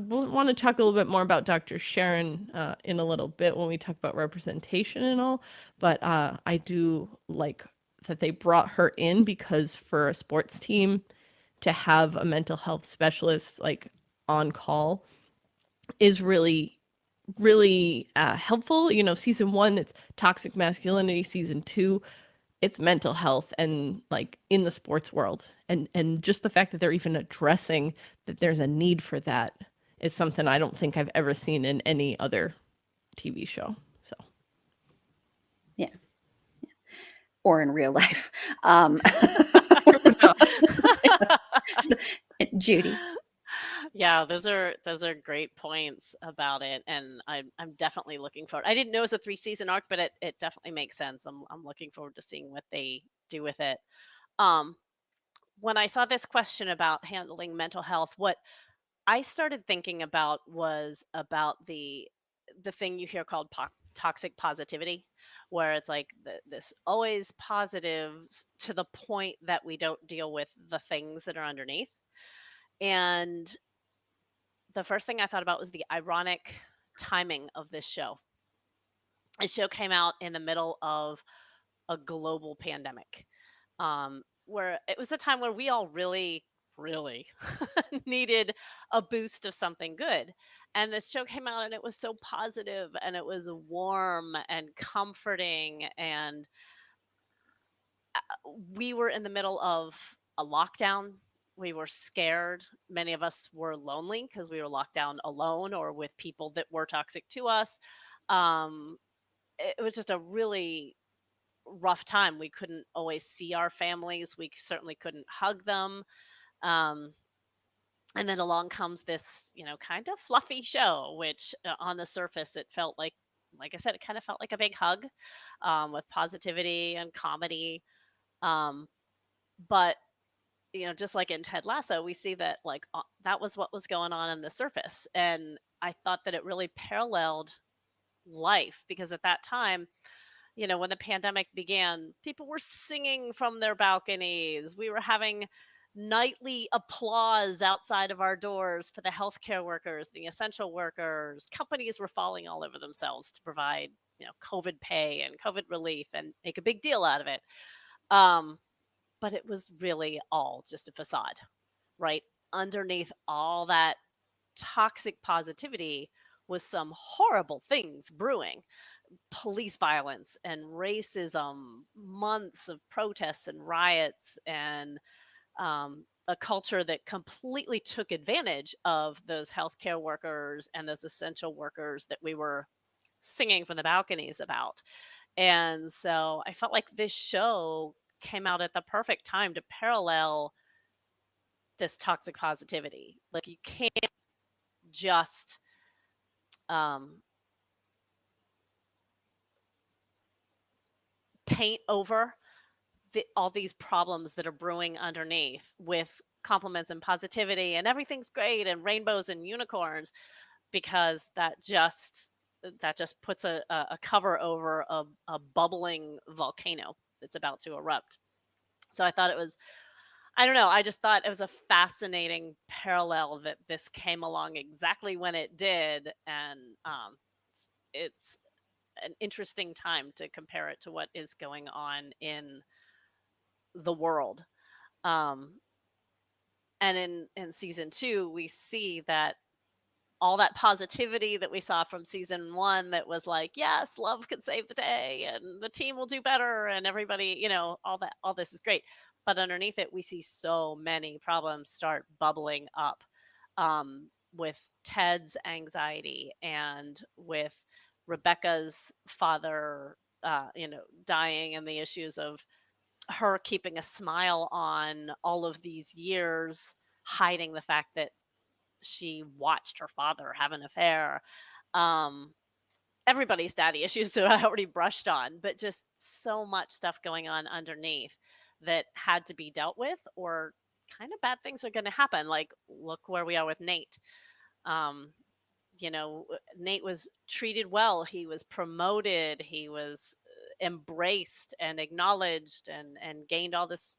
we'll want to talk a little bit more about Dr. Sharon in a little bit when we talk about representation and all, but I do like that they brought her in, because for a sports team to have a mental health specialist like on call is really really helpful. You know, season 1 it's toxic masculinity, season 2 it's mental health, and like in the sports world, and just the fact that they're even addressing that there's a need for that is something I don't think I've ever seen in any other TV show. So Yeah. Or in real life. So, Judy. Yeah, those are great points about it, and I'm definitely looking forward. I didn't know it was a 3-season arc, but it definitely makes sense. I'm looking forward to seeing what they do with it. Um, when I saw this question about handling mental health, what I started thinking about was about the thing you hear called toxic positivity, where it's like this always positive to the point that we don't deal with the things that are underneath. And the first thing I thought about was the ironic timing of this show. This show came out in the middle of a global pandemic, where it was a time where we all really, really needed a boost of something good. And this show came out and it was so positive and it was warm and comforting. And we were in the middle of a lockdown. We were scared. Many of us were lonely because we were locked down alone or with people that were toxic to us. Um, it was just a really rough time. We couldn't always see our families. We certainly couldn't hug them. Um, and then along comes this, kind of fluffy show, which on the surface it felt like I said, it kind of felt like a big hug, with positivity and comedy. Um, but just like in Ted Lasso, we see that that was what was going on the surface, and I thought that it really paralleled life because at that time, when the pandemic began, people were singing from their balconies. We were having nightly applause outside of our doors for the healthcare workers, the essential workers. Companies were falling all over themselves to provide, COVID pay and COVID relief and make a big deal out of it. Um, but it was really all just a facade, right? Underneath all that toxic positivity was some horrible things brewing: police violence and racism, months of protests and riots, and a culture that completely took advantage of those healthcare workers and those essential workers that we were singing from the balconies about. And so I felt like this show came out at the perfect time to parallel this toxic positivity. Like, you can't just um, paint over all these problems that are brewing underneath with compliments and positivity and everything's great and rainbows and unicorns, because that just puts a cover over a bubbling volcano that's about to erupt. So I thought it was, I don't know, I just thought it was a fascinating parallel that this came along exactly when it did. And it's an interesting time to compare it to what is going on in the world. Um, and in season 2, we see that all that positivity that we saw from season 1, that was like, yes, love could save the day and the team will do better and everybody, all this is great. But underneath it, we see so many problems start bubbling up, with Ted's anxiety and with Rebecca's father, dying, and the issues of her keeping a smile on all of these years, hiding the fact that she watched her father have an affair. Um, Everybody's daddy issues that I already brushed on, but just so much stuff going on underneath that had to be dealt with, or kind of bad things are going to happen. Like, look where we are with Nate. Um, Nate was treated well. He was promoted. He was embraced and acknowledged and gained all this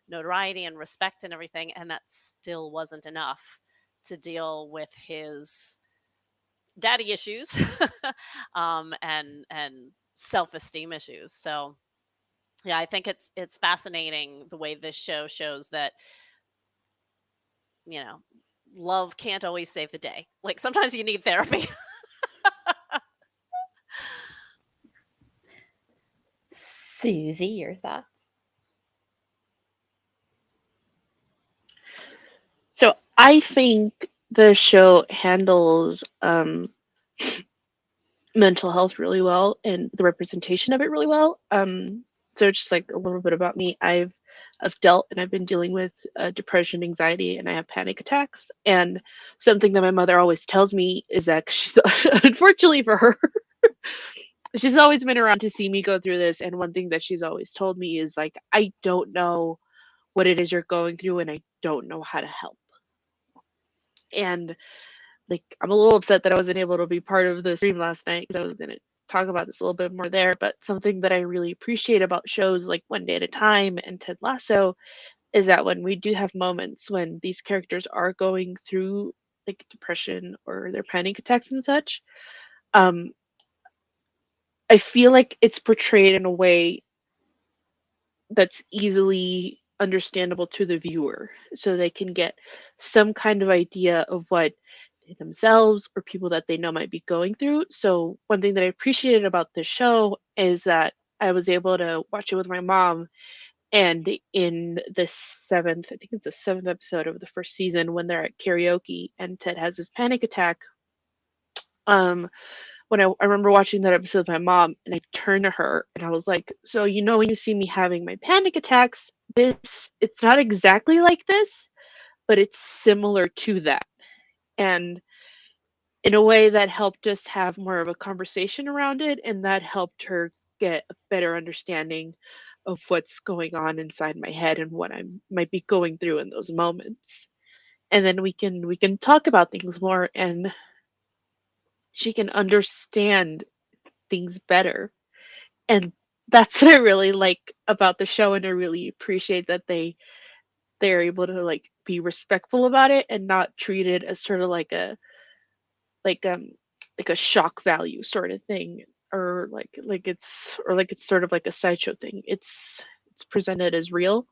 notoriety and respect and everything. And that still wasn't enough to deal with his daddy issues and self-esteem issues. So yeah, I think it's fascinating the way this show shows that, you know, love can't always save the day. Like sometimes you need therapy. Susie, your thoughts? So I think the show handles mental health really well and the representation of it really well. So just like a little bit about me, I've dealt and I've been dealing with depression, anxiety, and I have panic attacks. And something that my mother always tells me is that she's unfortunately for her, she's always been around to see me go through this. And one thing that she's always told me is like, I don't know what it is you're going through, and I don't know how to help. And like, I'm a little upset that I wasn't able to be part of the stream last night because I was going to talk about this a little bit more there. But something that I really appreciate about shows like One Day at a Time and Ted Lasso is that when we do have moments when these characters are going through like depression or their panic attacks and such, um, I feel like it's portrayed in a way that's easily understandable to the viewer so they can get some kind of idea of what they themselves or people that they know might be going through. So one thing that I appreciated about this show is that I was able to watch it with my mom, and in the seventh, I think it's the seventh episode of the first season, when they're at karaoke and Ted has this panic attack, um when I remember watching that episode with my mom, and I turned to her and I was like, so when you see me having my panic attacks, it's not exactly like this, but it's similar to that. And in a way that helped us have more of a conversation around it, and that helped her get a better understanding of what's going on inside my head and what I might be going through in those moments. And then we can talk about things more, and she can understand things better. And that's what I really like about the show, and I really appreciate that they're able to like be respectful about it and not treat it as sort of like um like a shock value sort of thing, or like it's sort of like a sideshow thing. It's presented as real,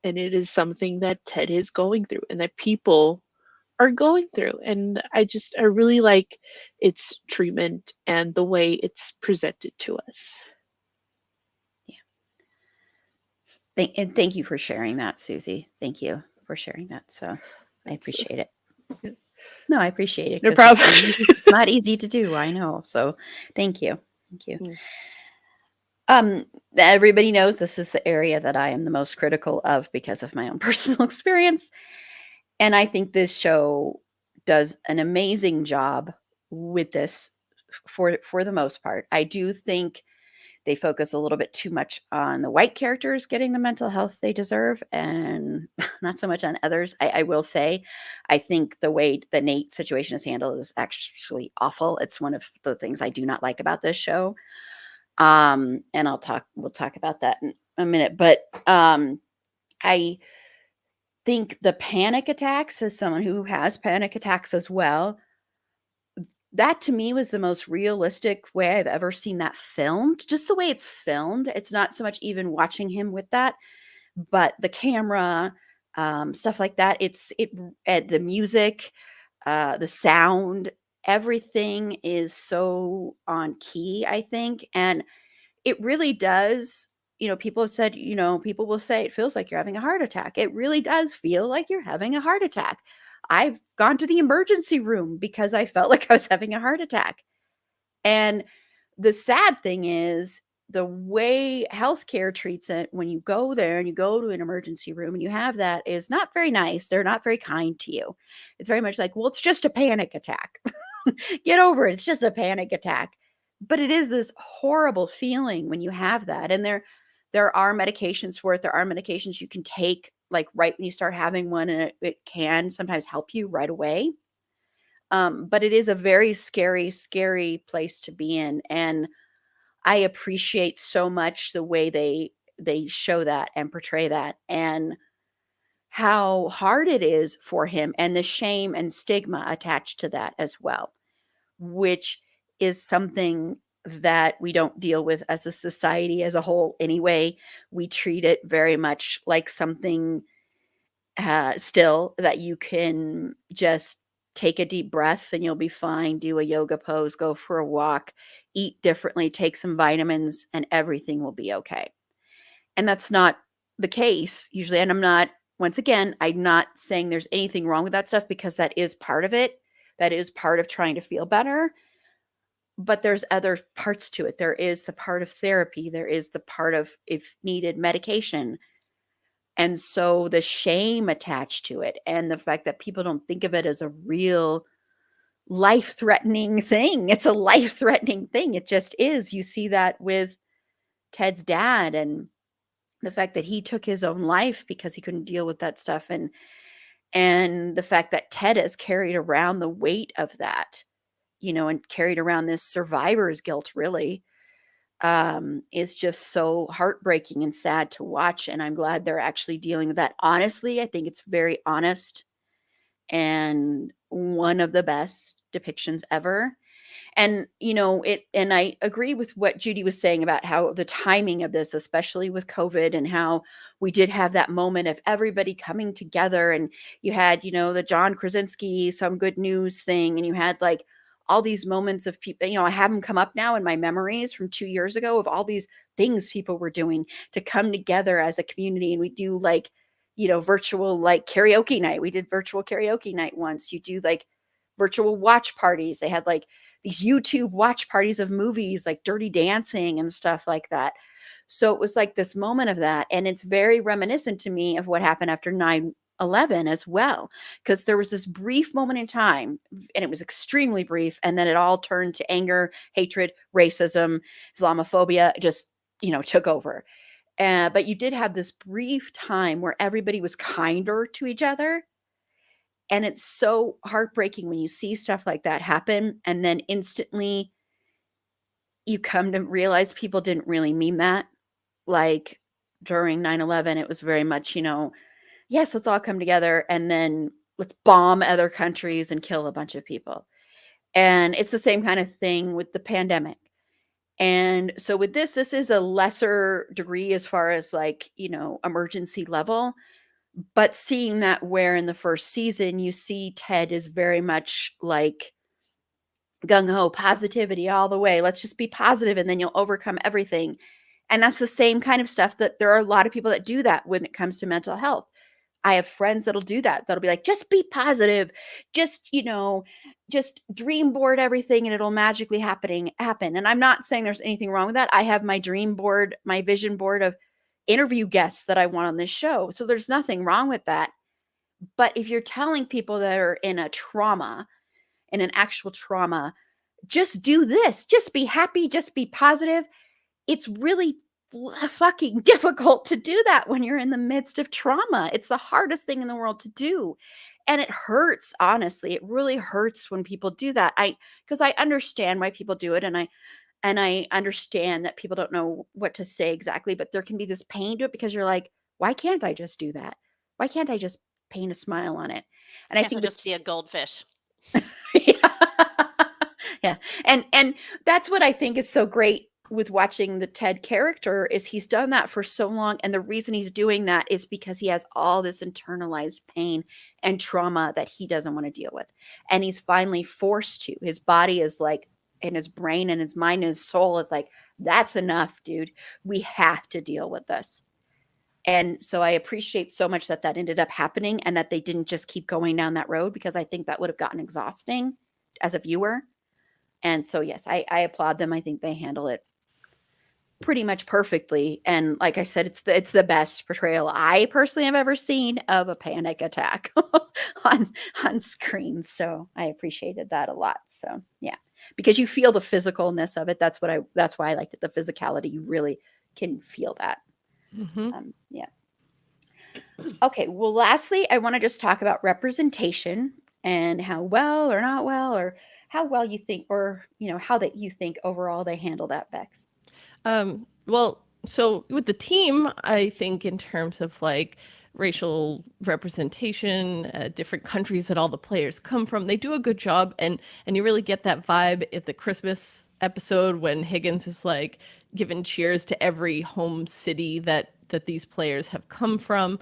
and it is something that Ted is going through and that people are going through. And I really like its treatment and the way it's presented to us. And thank you for sharing that, Susie. Thank you for sharing that. So I appreciate it. Yeah. No, I appreciate it No because problem. it's not easy to do. I know. So thank you. Thank you. Everybody knows this is the area that I am the most critical of because of my own personal experience. And I think this show does an amazing job with this for the most part. I do think they focus a little bit too much on the white characters getting the mental health they deserve and not so much on others. I will say, I think the way the Nate situation is handled is actually awful. It's one of the things I do not like about this show. And we'll talk about that in a minute. But I think the panic attacks, as someone who has panic attacks as well, that to me was the most realistic way I've ever seen that filmed. Just the way it's filmed. It's not so much even watching him with that, but the camera, stuff like that. The music, the sound, everything is so on key, I think. And it really does, people have said, people will say it feels like you're having a heart attack. It really does feel like you're having a heart attack. I've gone to the emergency room because I felt like I was having a heart attack. And the sad thing is the way healthcare treats it when you go there and you go to an emergency room and you have that is not very nice. They're not very kind to you. It's very much like, well, it's just a panic attack. Get over it. It's just a panic attack. But it is this horrible feeling when you have that. And there are medications for it. There are medications you can take like right when you start having one, and it can sometimes help you right away. But it is a very scary, scary place to be in. And I appreciate so much the way they show that and portray that. And how hard it is for him and the shame and stigma attached to that as well, which is something that we don't deal with as a society as a whole anyway. We treat it very much like something still that you can just take a deep breath and you'll be fine, do a yoga pose, go for a walk, eat differently, take some vitamins, and everything will be okay. And that's not the case usually. And once again, I'm not saying there's anything wrong with that stuff, because that is part of it. That is part of trying to feel better. But there's other parts to it. There is the part of therapy. There is the part of, if needed, medication. And so the shame attached to it, and the fact that people don't think of it as a real life-threatening thing. It's a life-threatening thing. It just is. You see that with Ted's dad, and the fact that he took his own life because he couldn't deal with that stuff, and the fact that Ted has carried around the weight of that, and carried around this survivor's guilt, really, is just so heartbreaking and sad to watch. And I'm glad they're actually dealing with that honestly. I think it's very honest and one of the best depictions ever. And and I agree with what Judy was saying about how the timing of this, especially with COVID, and how we did have that moment of everybody coming together, and you had, the John Krasinski Some Good News thing, and you had like all these moments of people, I have them come up now in my memories from 2 years ago, of all these things people were doing to come together as a community. And we do like, virtual, like, karaoke night. We did virtual karaoke night once. You do like virtual watch parties. They had like these YouTube watch parties of movies like Dirty Dancing and stuff like that. So it was like this moment of that. And it's very reminiscent to me of what happened after 9/11 as well, because there was this brief moment in time, and it was extremely brief. And then it all turned to anger, hatred, racism, Islamophobia, just, took over. But you did have this brief time where everybody was kinder to each other. And it's so heartbreaking when you see stuff like that happen, and then instantly you come to realize people didn't really mean that. Like during 9/11, it was very much, yes, let's all come together and then let's bomb other countries and kill a bunch of people. And it's the same kind of thing with the pandemic. And so with this is a lesser degree as far as like, emergency level. But seeing that, where in the first season you see Ted is very much like gung ho, positivity all the way. Let's just be positive and then you'll overcome everything. And that's the same kind of stuff that there are a lot of people that do that when it comes to mental health. I have friends that'll do that. That'll be like, just be positive, just, just dream board everything and it'll magically happen. And I'm not saying there's anything wrong with that. I have my dream board, my vision board of interview guests that I want on this show. So there's nothing wrong with that. But if you're telling people that are in a trauma, in an actual trauma, just do this, just be happy, just be positive, it's really fucking difficult to do that when you're in the midst of trauma. It's the hardest thing in the world to do. And it hurts, honestly. It really hurts when people do that. Because I understand why people do it, and I understand that people don't know what to say exactly, but there can be this pain to it because you're like, why can't I just do that? Why can't I just paint a smile on it? And I Can't think just be a goldfish. yeah. And that's what I think is so great with watching the Ted character, is he's done that for so long. And the reason he's doing that is because he has all this internalized pain and trauma that he doesn't want to deal with. And he's finally forced to. His body is like, and his brain and his mind and his soul is like, that's enough, dude. We have to deal with this. And so I appreciate so much that ended up happening, and that they didn't just keep going down that road, because I think that would have gotten exhausting as a viewer. And so, yes, I applaud them. I think they handle it pretty much perfectly. And like I said, it's the best portrayal I personally have ever seen of a panic attack on screen. So I appreciated that a lot. So yeah, because you feel the physicalness of it. That's why I liked it. The physicality, you really can feel that. Mm-hmm. Yeah. Okay. Well, lastly, I want to just talk about representation and how well or not well, or how well you think, or how that you think overall they handle that, Bex. Well, so with the team, I think in terms of like racial representation, different countries that all the players come from. They do a good job, and you really get that vibe at the Christmas episode when Higgins is like giving cheers to every home city that these players have come from,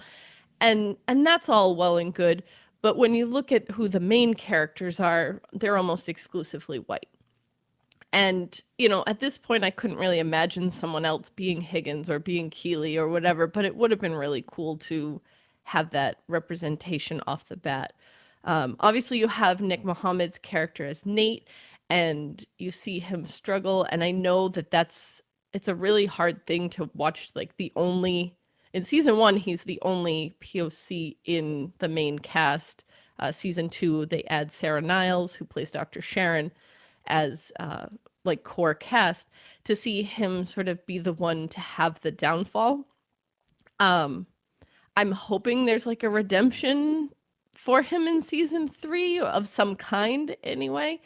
and that's all well and good. But when you look at who the main characters are, they're almost exclusively white. And, you know, at this point, I couldn't really imagine someone else being Higgins or being Keely or whatever, but it would have been really cool to have that representation off the bat. Obviously, you have Nick Mohammed's character as Nate, and you see him struggle. And I know that it's a really hard thing to watch. Like, in season 1, he's the only POC in the main cast. Season 2, they add Sarah Niles, who plays Dr. Sharon, as like core cast, to see him sort of be the one to have the downfall. I'm hoping there's like a redemption for him in season 3 of some kind anyway.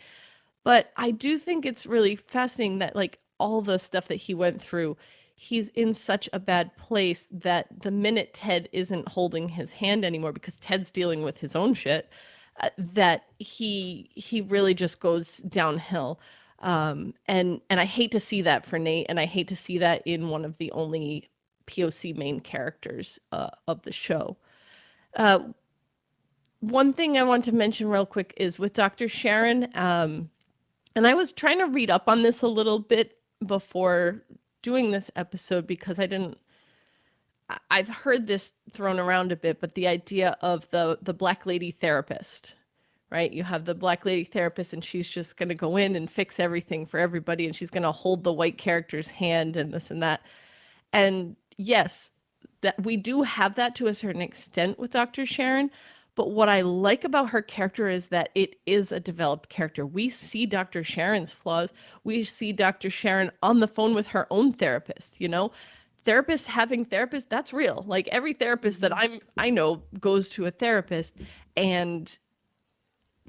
But I do think it's really fascinating that like all the stuff that he went through, he's in such a bad place that the minute Ted isn't holding his hand anymore because Ted's dealing with his own shit, that he really just goes downhill. And I hate to see that for Nate, and I hate to see that in one of the only POC main characters of the show. One thing I want to mention real quick is with Dr. Sharon, and I was trying to read up on this a little bit before doing this episode because I've heard this thrown around a bit, but the idea of the Black lady therapist, right? You have the Black lady therapist, and she's just going to go in and fix everything for everybody, and she's going to hold the white character's hand and this and that. And yes, that we do have that to a certain extent with Dr. Sharon, but what I like about her character is that it is a developed character. We see Dr. Sharon's flaws. We see Dr. Sharon on the phone with her own therapist, you know? Therapists having therapists, that's real. Like every therapist that I know goes to a therapist, and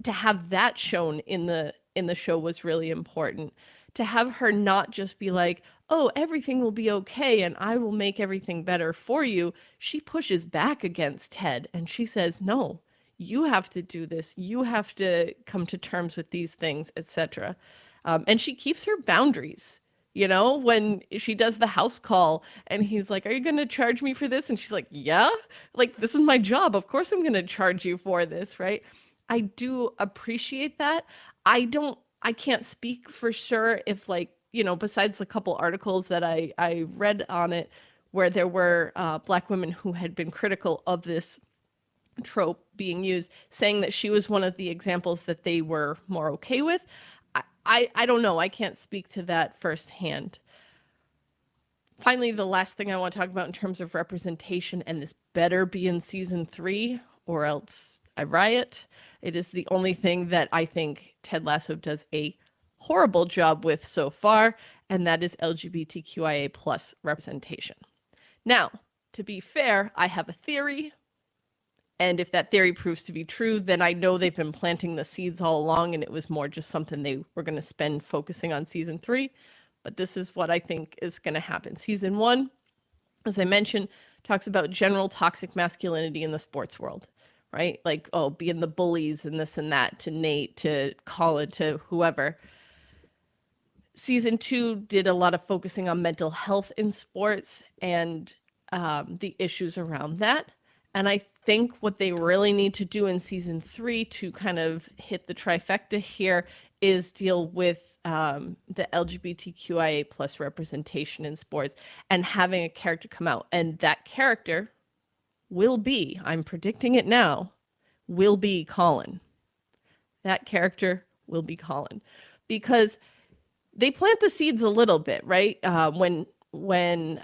to have that shown in the show was really important. To have her not just be like, oh, everything will be okay and I will make everything better for you. She pushes back against Ted and she says, no, you have to do this. You have to come to terms with these things, etc. And she keeps her boundaries. You know, when she does the house call and he's like, are you going to charge me for this? And she's like, yeah, like, this is my job. Of course I'm going to charge you for this, right? I do appreciate that. I can't speak for sure if, like, you know, besides the couple articles that I read on it where there were Black women who had been critical of this trope being used, saying that she was one of the examples that they were more okay with. I don't know. I can't speak to that firsthand. Finally, the last thing I want to talk about in terms of representation, and this better be in season 3 or else I riot. It is the only thing that I think Ted Lasso does a horrible job with so far, and that is LGBTQIA plus representation. Now, to be fair, I have a theory. And if that theory proves to be true, then I know they've been planting the seeds all along and it was more just something they were going to spend focusing on season 3. But this is what I think is going to happen. Season 1, as I mentioned, talks about general toxic masculinity in the sports world, right? Like, oh, being the bullies and this and that to Nate, to Colin, to whoever. Season 2 did a lot of focusing on mental health in sports and the issues around that. And I think what they really need to do in season 3 to kind of hit the trifecta here is deal with the LGBTQIA plus representation in sports and having a character come out. And that character will be, I'm predicting it now, will be Colin. That character will be Colin. Because they plant the seeds a little bit, right? When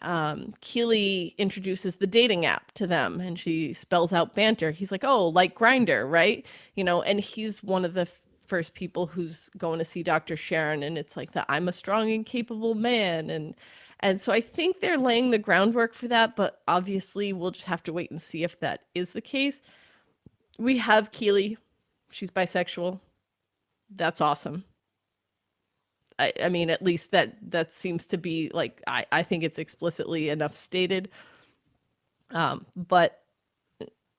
Keely introduces the dating app to them and she spells out banter, he's like, oh, like Grindr, right? You know, and he's one of the first people who's going to see Dr. Sharon, and it's like that I'm a strong and capable man. And so I think they're laying the groundwork for that, but obviously we'll just have to wait and see if that is the case. We have Keely. She's bisexual. That's awesome. I mean, at least that seems to be like, I think it's explicitly enough stated. But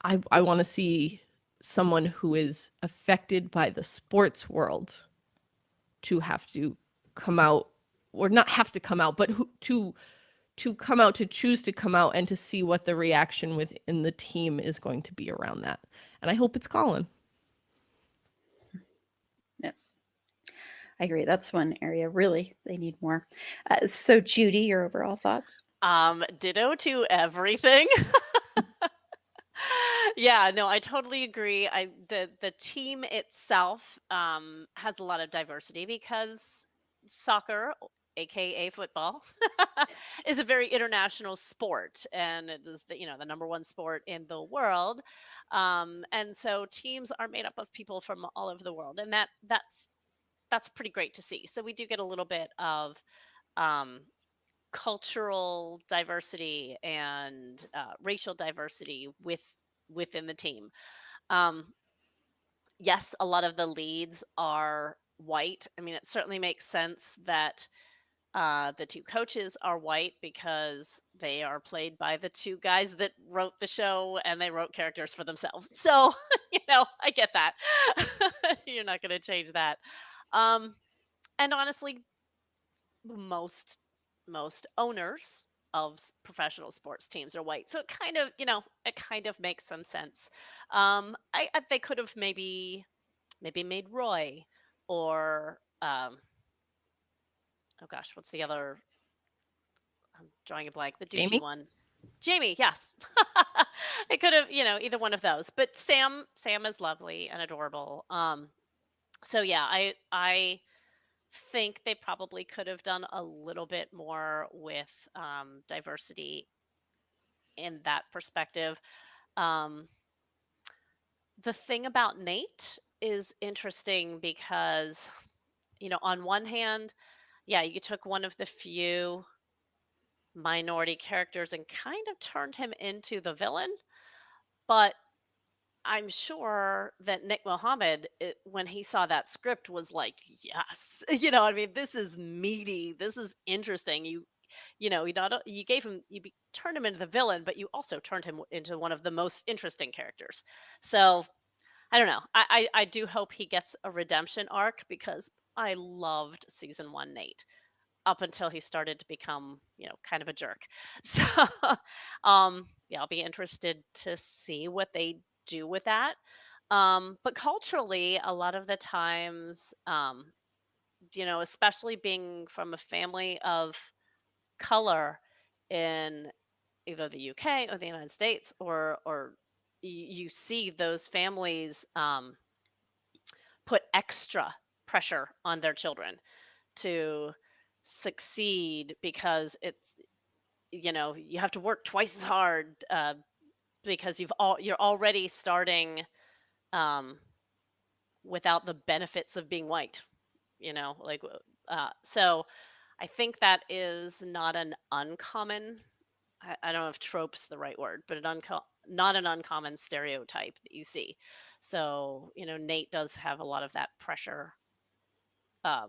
I want to see someone who is affected by the sports world to have to come out, or not have to come out, but who to come out, to choose to come out, and to see what the reaction within the team is going to be around that. And I hope it's Colin. Yeah, I agree. That's one area really they need more. So, Judy, your overall thoughts? Ditto to everything. Yeah, no, I totally agree. The team itself has a lot of diversity because soccer, aka football, is a very international sport, and it is the number one sport in the world. And so teams are made up of people from all over the world, and that's pretty great to see. So we do get a little bit of um, cultural diversity and racial diversity within the team. Um, yes, a lot of the leads are white. I mean, it certainly makes sense that the two coaches are white because they are played by the two guys that wrote the show and they wrote characters for themselves. So, I get that. You're not going to change that. Um, and honestly, most most owners of professional sports teams are white, so it kind of makes some sense. They could have maybe made Roy, or oh gosh, what's the other? I'm drawing a blank. The douchey Jamie? one. Jamie, yes. It could have, either one of those. But Sam is lovely and adorable. So yeah, I think they probably could have done a little bit more with diversity in that perspective. Um, the thing about Nate is interesting because, on one hand, yeah, you took one of the few minority characters and kind of turned him into the villain, but I'm sure that Nick Mohammed, when he saw that script, was like, "Yes, I mean, this is meaty. This is interesting. You gave him, turned him into the villain, but you also turned him into one of the most interesting characters." So I don't know. I do hope he gets a redemption arc because I loved season one Nate up until he started to become, kind of a jerk. So, yeah, I'll be interested to see what they do with that. But culturally, a lot of the times, especially being from a family of color in either the UK or the United States, or you see those families put extra pressure on their children to succeed because you have to work twice as hard, because you're already starting um, without the benefits of being white. Like, so I think that is not an uncommon. I don't know if trope's the right word, but not an uncommon stereotype that you see. So Nate does have a lot of that pressure uh,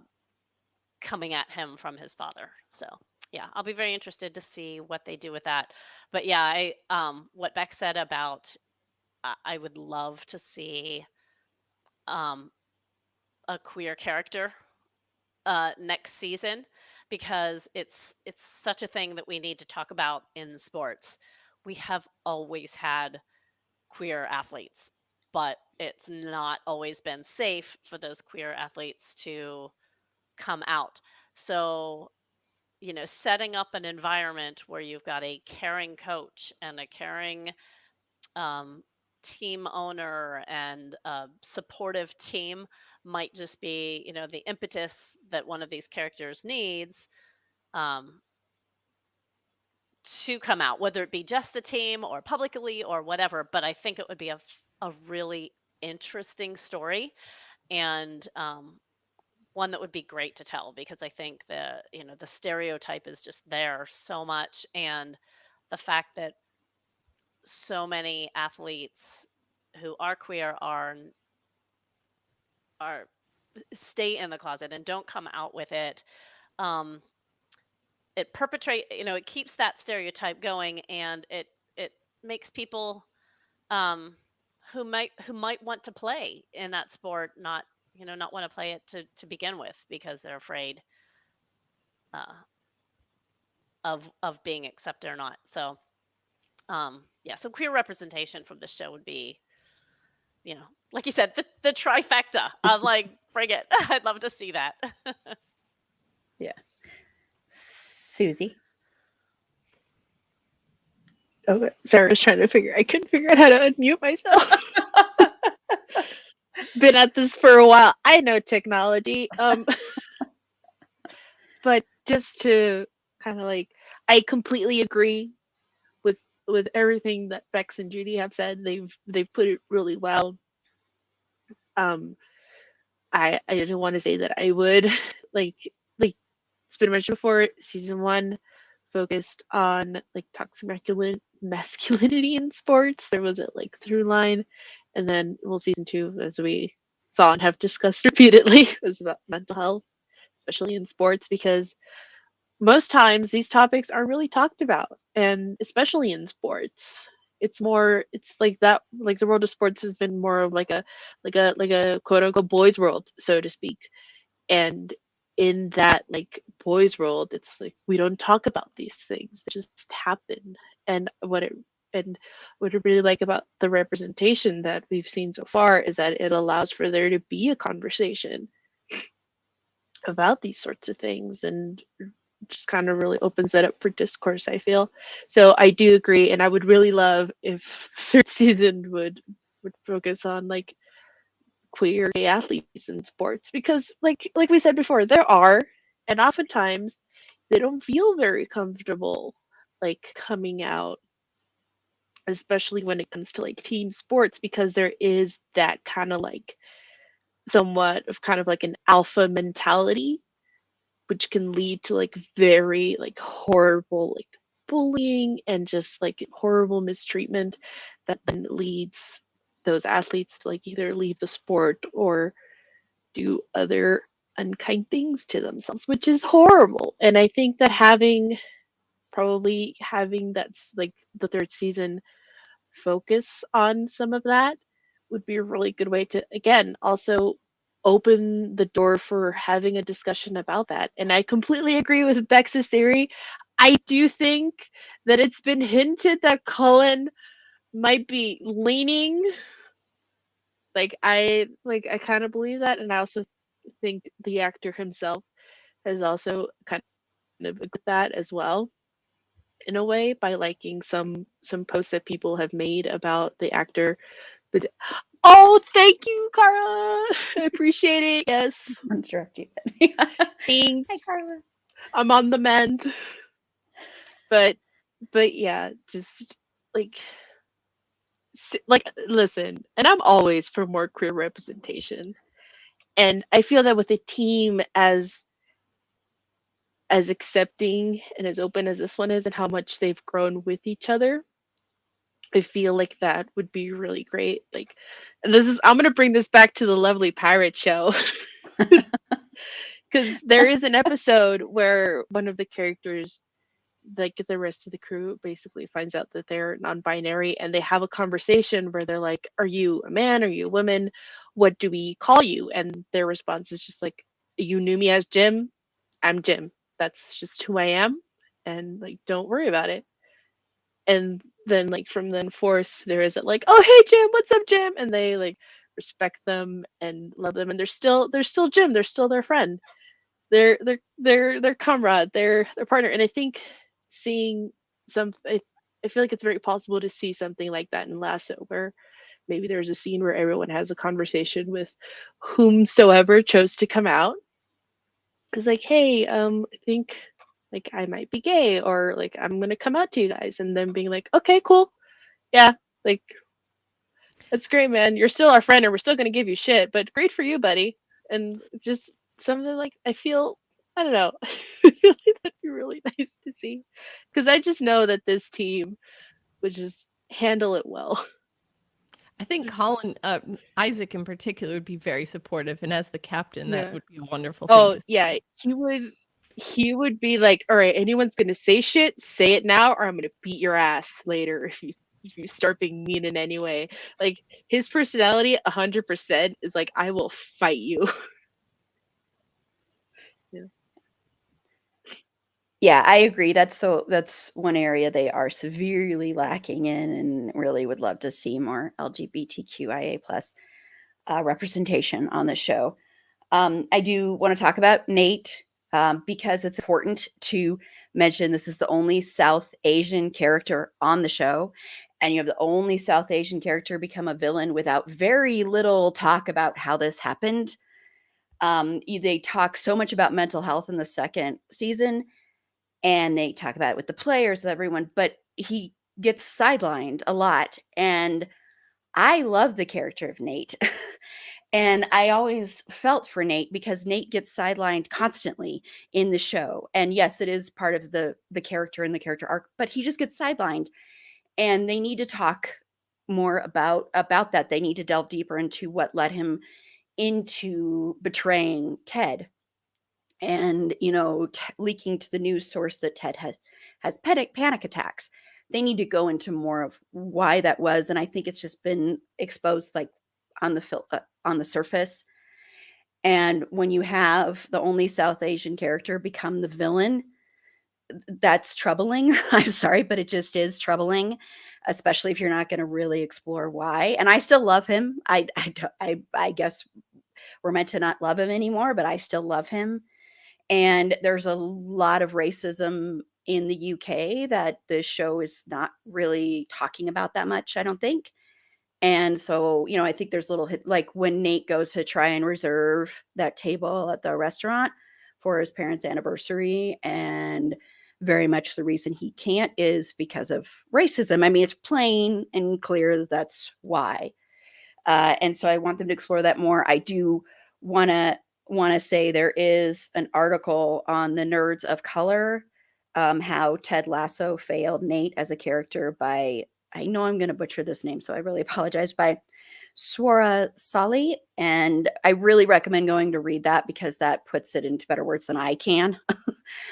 coming at him from his father. So yeah, I'll be very interested to see what they do with that. But yeah, what Beck said about, I would love to see um a queer character next season, because it's such a thing that we need to talk about in sports. We have always had queer athletes, but it's not always been safe for those queer athletes to come out. So setting up an environment where you've got a caring coach and a caring um, team owner and a supportive team might just be, the impetus that one of these characters needs um, to come out, whether it be just the team or publicly or whatever. But I think it would be a really interesting story, and one that would be great to tell, because I think the stereotype is just there so much, and the fact that so many athletes who are queer are stay in the closet and don't come out with it. Um, it keeps that stereotype going, and it makes people um, who might want to play in that sport, not want to play it to begin with because they're afraid uh, of being accepted or not. So yeah, so queer representation from this show would be, like you said, the trifecta. I'm like, bring it. I'd love to see that. Yeah. Susie. Okay, sorry, I was trying to I couldn't figure out how to unmute myself. Been at this for a while. I know technology. But just to kind of like, I completely agree with everything that Bex and Judy have said. They've put it really well. Um, I don't want to say that I would like it's been mentioned before. Season 1 focused on like toxic masculinity in sports. There was a like through line, and then season 2, as we saw and have discussed repeatedly, was about mental health, especially in sports, because most times these topics aren't really talked about, and especially in sports. It's like that, like the world of sports has been more of like a quote unquote boys world, so to speak. And in that like boys world, it's like we don't talk about these things, they just happen. And what I really like about the representation that we've seen so far is that it allows for there to be a conversation about these sorts of things, and just kind of really opens that up for discourse, I feel. So I do agree, and I would really love if third season would focus on like queer gay athletes in sports, because like we said before, there are, and oftentimes they don't feel very comfortable like coming out, especially when it comes to like team sports, because there is that kind of like somewhat of kind of like an alpha mentality, which can lead to like very like horrible like bullying and just like horrible mistreatment that then leads those athletes to like either leave the sport or do other unkind things to themselves, which is horrible. And I think that having that's like the third season focus on some of that would be a really good way to, again, also open the door for having a discussion about that. And I completely agree with Bex's theory. I do think that it's been hinted that Cullen might be leaning, I kind of believe that, and I also think the actor himself has also kind of agreed with that as well, in a way, by liking some posts that people have made about the actor. But oh, thank you, Cara. I appreciate it. Yes, Interrupt you. thanks. Hi, Carla. I'm on the mend. But yeah, just like listen, and I'm always for more queer representation. And I feel that with a team as accepting and as open as this one is, and how much they've grown with each other, I feel like that would be really great. Like, and I'm gonna bring this back to the lovely pirate show, because there is an episode where one of the characters, like the rest of the crew, basically finds out that they're non-binary, and they have a conversation where they're like, "Are you a man? Are you a woman? What do we call you?" And their response is just like, "You knew me as Jim. I'm Jim. That's just who I am, and like, don't worry about it." And then like from then forth, there isn't like, "Oh hey Jim, what's up Jim?" And they like respect them and love them, and they're still Jim. They're still their friend. They're their comrade. They're their partner. And I think seeing I feel like it's very possible to see something like that in Lasso, where maybe there's a scene where everyone has a conversation with whomsoever chose to come out. It's like, hey, I think like I might be gay, or like I'm gonna come out to you guys, and then being like, okay, cool, yeah, like that's great, man. You're still our friend, and we're still gonna give you shit, but great for you, buddy. And just something like I don't know, I feel like that'd be really nice to see, because I just know that this team would just handle it well. I think Colin, Isaac in particular, would be very supportive, and as the captain, that Yeah. would be a wonderful thing Oh to see. yeah, he would be like, all right, anyone's gonna say shit, say it now, or I'm gonna beat your ass later if you you start being mean in any way. Like his personality 100% is like, I will fight you. Yeah. Yeah, I agree. That's one area they are severely lacking in, and really would love to see more LGBTQIA plus representation on the show. I do want to talk about Nate because it's important to mention this is the only South Asian character on the show, and you have the only South Asian character become a villain without very little talk about how this happened. They talk so much about mental health in the second season, and they talk about it with the players, with everyone, but he gets sidelined a lot. And I love the character of Nate. And I always felt for Nate because Nate gets sidelined constantly in the show. And yes, it is part of the character and the character arc, but he just gets sidelined. And they need to talk more about that. They need to delve deeper into what led him into betraying Ted, and leaking to the news source that Ted has panic attacks. They need to go into more of why that was, and I think it's just been exposed like on the surface. And when you have the only South Asian character become the villain, that's troubling. I'm sorry, but it just is troubling, especially if you're not going to really explore why. And I still love him. I guess we're meant to not love him anymore, but I still love him. And there's a lot of racism in the UK that the show is not really talking about that much, I don't think. And so, I think there's little hit, like when Nate goes to try and reserve that table at the restaurant for his parents' anniversary, and very much the reason he can't is because of racism. I mean, it's plain and clear that that's why. And so I want them to explore that more. I do want to say there is an article on the Nerds of Color, how Ted Lasso failed Nate as a character by, I know I'm going to butcher this name, so I really apologize, by Swara Sali. And I really recommend going to read that because that puts it into better words than I can.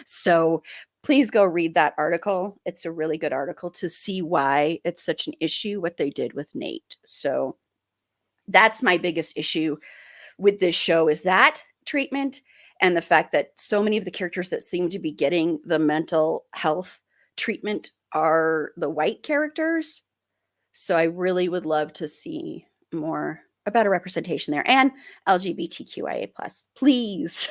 So please go read that article. It's a really good article to see why it's such an issue, what they did with Nate. So that's my biggest issue with this show, is that treatment, and the fact that so many of the characters that seem to be getting the mental health treatment are the white characters. So I really would love to see a better representation there, and LGBTQIA plus. Please,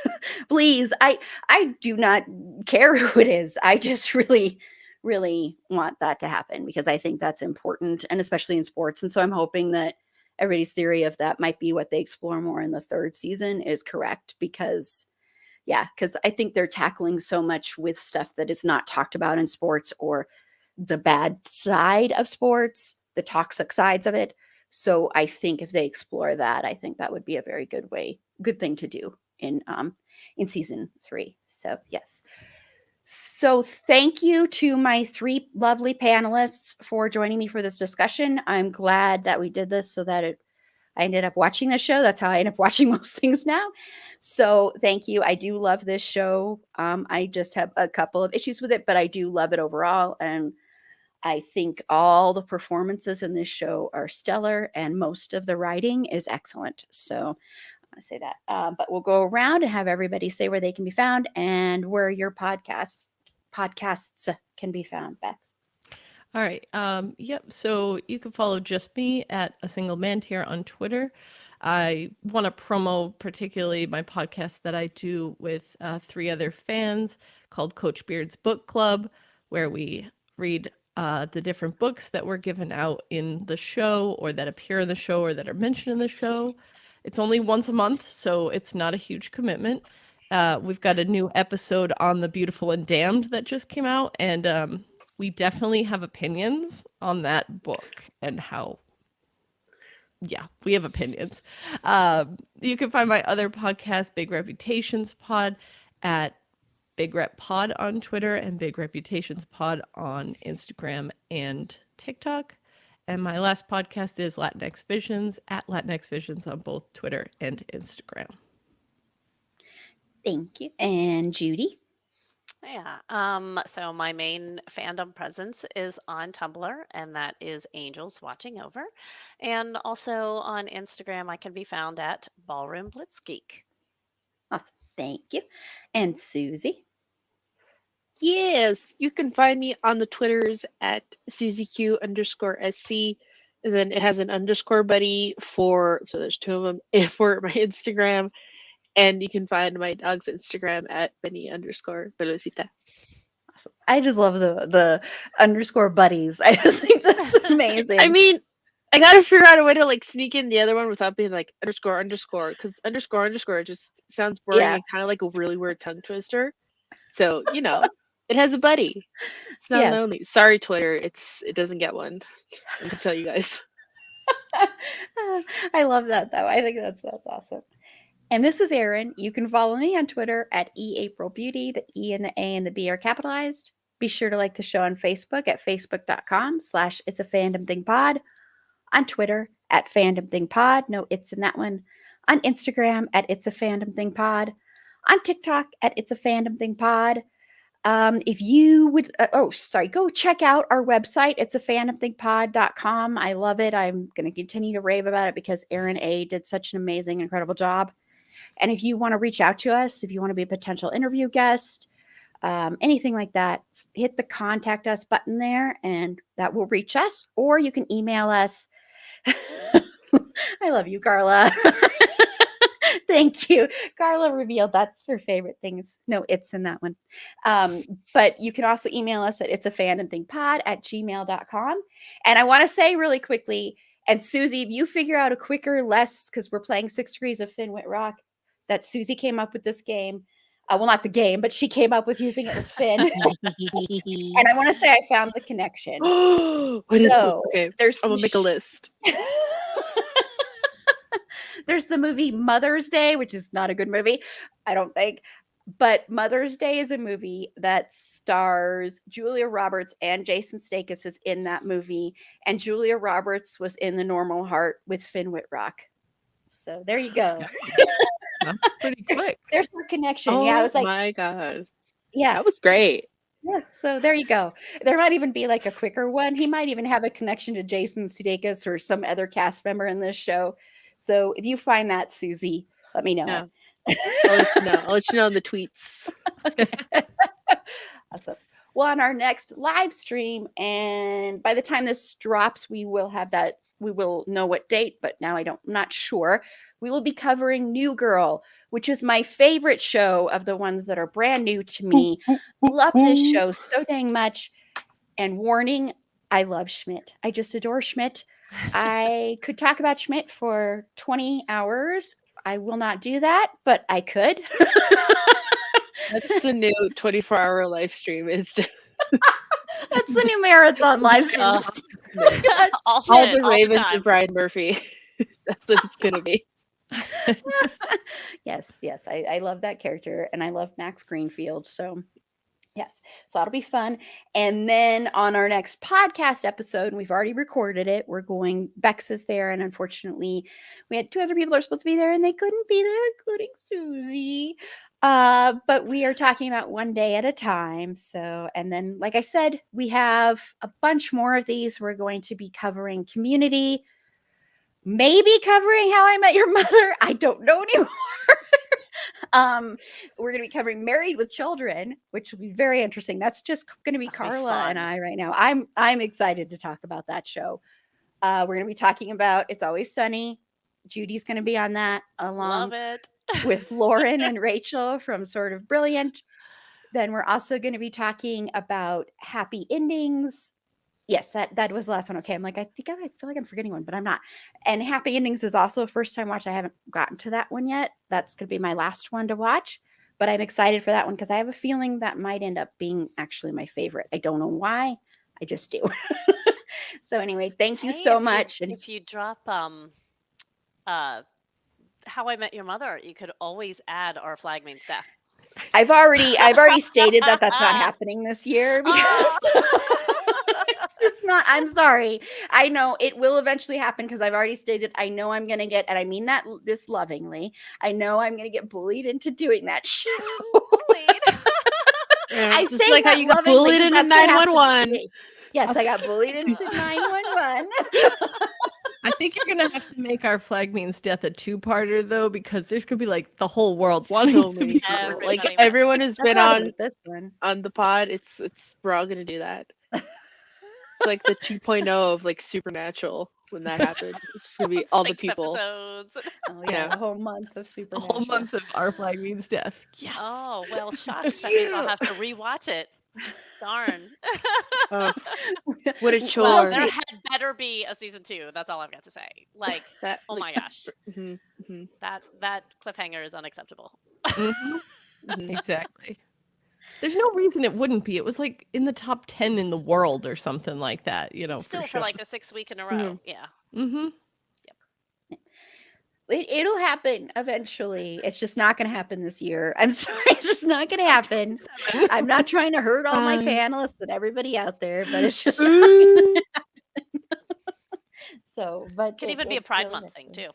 please. I do not care who it is. I just really, really want that to happen because I think that's important, and especially in sports. And so I'm hoping that everybody's theory of that might be what they explore more in the third season is correct, because I think they're tackling so much with stuff that is not talked about in sports, or the bad side of sports, the toxic sides of it. So I think if they explore that, I think that would be a very good thing to do in season 3. So yes. So thank you to my 3 lovely panelists for joining me for this discussion. I'm glad that we did this so that I ended up watching the show. That's how I end up watching most things now. So thank you. I do love this show. I just have a couple of issues with it, but I do love it overall. And I think all the performances in this show are stellar, and most of the writing is excellent. So I say that. But we'll go around and have everybody say where they can be found and where your podcasts can be found, Bex. All right. Yep. So you can follow just me at A Single Man Tier on Twitter. I want to promo particularly my podcast that I do with 3 other fans called Coach Beard's Book Club, where we read the different books that were given out in the show, or that appear in the show, or that are mentioned in the show. It's only once a month, so it's not a huge commitment. We've got a new episode on The Beautiful and Damned that just came out, and we definitely have opinions on that book and how, we have opinions. You can find my other podcast, Big Reputations Pod, at Big Rep Pod on Twitter and Big Reputations Pod on Instagram and TikTok. And my last podcast is Latinx Visions, at Latinx Visions on both Twitter and Instagram. Thank you. And Judy? Yeah. So my main fandom presence is on Tumblr, and that is Angels Watching Over. And also on Instagram, I can be found at Ballroom Blitzgeek. Awesome. Thank you. And Susie? Yes, you can find me on the Twitters at SusieQ_SC. And then it has an underscore buddy so there's two of them for my Instagram. And you can find my dog's Instagram at Benny_Velocita. Awesome. I just love the underscore buddies. I just think that's amazing. I mean, I gotta figure out a way to like sneak in the other one without being like underscore, because underscore just sounds boring Yeah. and kind of like a really weird tongue twister. So, it has a buddy. It's not Yeah. lonely. Sorry, Twitter. It doesn't get one. I can tell you guys. I love that though. I think that's awesome. And this is Erin. You can follow me on Twitter at eAprilBeauty. The E and the A and the B are capitalized. Be sure to like the show on Facebook at facebook.com/itsafandom_thing_pod. On Twitter at fandomthingpod. No it's in that one. On Instagram at itsafandom_thing_pod. On TikTok at itsafandom_thing_pod. If you would, go check out our website. It's afandomthingpod.com. I love it. I'm going to continue to rave about it because Erin A did such an amazing, incredible job. And if you want to reach out to us, if you want to be a potential interview guest, anything like that, hit the contact us button there and that will reach us. Or you can email us. I love you, Carla. Thank you. Carla revealed that's her favorite things. No, it's in that one. But you can also email us at itsafandom_thing_pod@gmail.com. And I want to say really quickly, and Susie, if you figure out a quicker, less, because we're playing 6 Degrees of Finn Whitrock, that Susie came up with this game. Well, not the game, but she came up with using it with Finn. And I want to say I found the connection. What is it? Okay, I'm going to make a list. There's the movie Mother's Day, which is not a good movie, I don't think. But Mother's Day is a movie that stars Julia Roberts and Jason Sudeikis is in that movie. And Julia Roberts was in The Normal Heart with Finn Whitrock. So there you go. That's pretty quick. There's the connection. Oh, yeah, I was like, my God. Yeah. That was great. Yeah, so there you go. There might even be like a quicker one. He might even have a connection to Jason Sudeikis or some other cast member in this show. So if you find that, Susie, let me know. Yeah. I'll let you know. I'll let you know in the tweets. Awesome. Well, on our next live stream, and by the time this drops, we will have that. We will know what date, but now I'm not sure. We will be covering New Girl, which is my favorite show of the ones that are brand new to me. Love this show so dang much. And warning, I love Schmidt. I just adore Schmidt. I could talk about Schmidt for 20 hours. I will not do that, but I could. That's the new 24-hour live stream. That's the new marathon live stream. all the Ravens of Brian Murphy. That's what it's going to be. Yes. I love that character, and I love Max Greenfield. So yes, so that'll be fun. And then on our next podcast episode, and we've already recorded it, Bex is there, and unfortunately we had 2 other people that are supposed to be there and they couldn't be there, including Susie. But we are talking about One Day at a Time. So, and then like I said, we have a bunch more of these. We're going to be covering Community, maybe covering How I Met Your Mother. I don't know anymore. We're going to be covering Married with Children, which will be very interesting. That's just going to be Carla and I right now. I'm excited to talk about that show. We're going to be talking about It's Always Sunny. Judy's going to be on that along with Lauren and Rachel from Sort of Brilliant. Then we're also going to be talking about Happy Endings. Yes, that was the last one. Okay, I'm like, I feel like I'm forgetting one, but I'm not. And Happy Endings is also a first-time watch. I haven't gotten to that one yet. That's going to be my last one to watch, but I'm excited for that one because I have a feeling that might end up being actually my favorite. I don't know why. I just do. So anyway, thank you so much. And if you drop How I Met Your Mother, you could always add our flag main staff. I've already stated that that's not happening this year because it's just not. I'm sorry. I know it will eventually happen because I've already stated I know I'm going to get, and I mean this lovingly, I know I'm going to get bullied into doing that show. I Just say like how that you got lovingly bullied 'cause into that's what happens to 911. me. Yes, I got bullied into 911. I think you're gonna have to make Our Flag Means Death a two-parter though, because there's gonna be like the whole world wanting So to many be. people. Everybody Like wants everyone who's That's been why I wrote this one. on the pod, it's we're all gonna do that. It's like the 2.0 of like Supernatural when that happened. It's gonna be all the 6 people. episodes. Oh yeah, Yeah. a whole month of A Supernatural. whole month of Our Flag Means Death. Yes. Oh, well, shucks. That means I'll have to rewatch it. Darn. Oh, what a We'll chore. Well, there see. had better be a season 2. That's all I've got to say. Like, That, oh my like, gosh, mhm, mhm, that cliffhanger is unacceptable. Mhm. mhm. Exactly. There's no reason it wouldn't be. It was like in the top 10 in the world or something like that, for Still for shows. like the 6th week in a row. Yeah. Mm-hmm. It'll happen eventually. It's just not going to happen this year. I'm sorry. It's just not going to happen. I'm not trying to hurt all my Fine. panelists and everybody out there, but it's just Ooh. so. But Could even be a Pride Month thing too.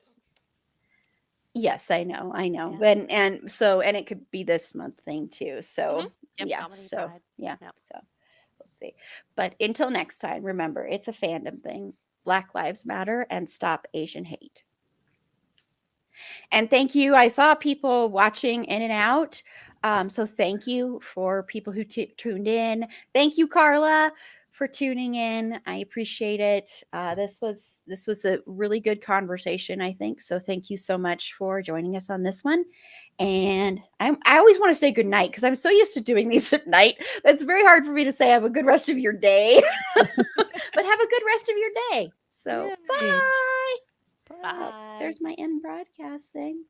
Yes, I know. Yeah. And it could be this month thing too. So Yep, yeah, comedy, so Pride. yeah, Yep. so we'll see. But until next time, remember it's a fandom thing. Black Lives Matter and stop Asian hate. And thank you. I saw people watching in and out. So thank you for people who tuned in. Thank you, Carla, for tuning in. I appreciate it. This was a really good conversation, I think. So thank you so much for joining us on this one. And I always want to say good night because I'm so used to doing these at night. That's very hard for me to say. Have a good rest of your day, but have a good rest of your day. So Yay. bye. Bye. Oh, there's my end broadcast thing.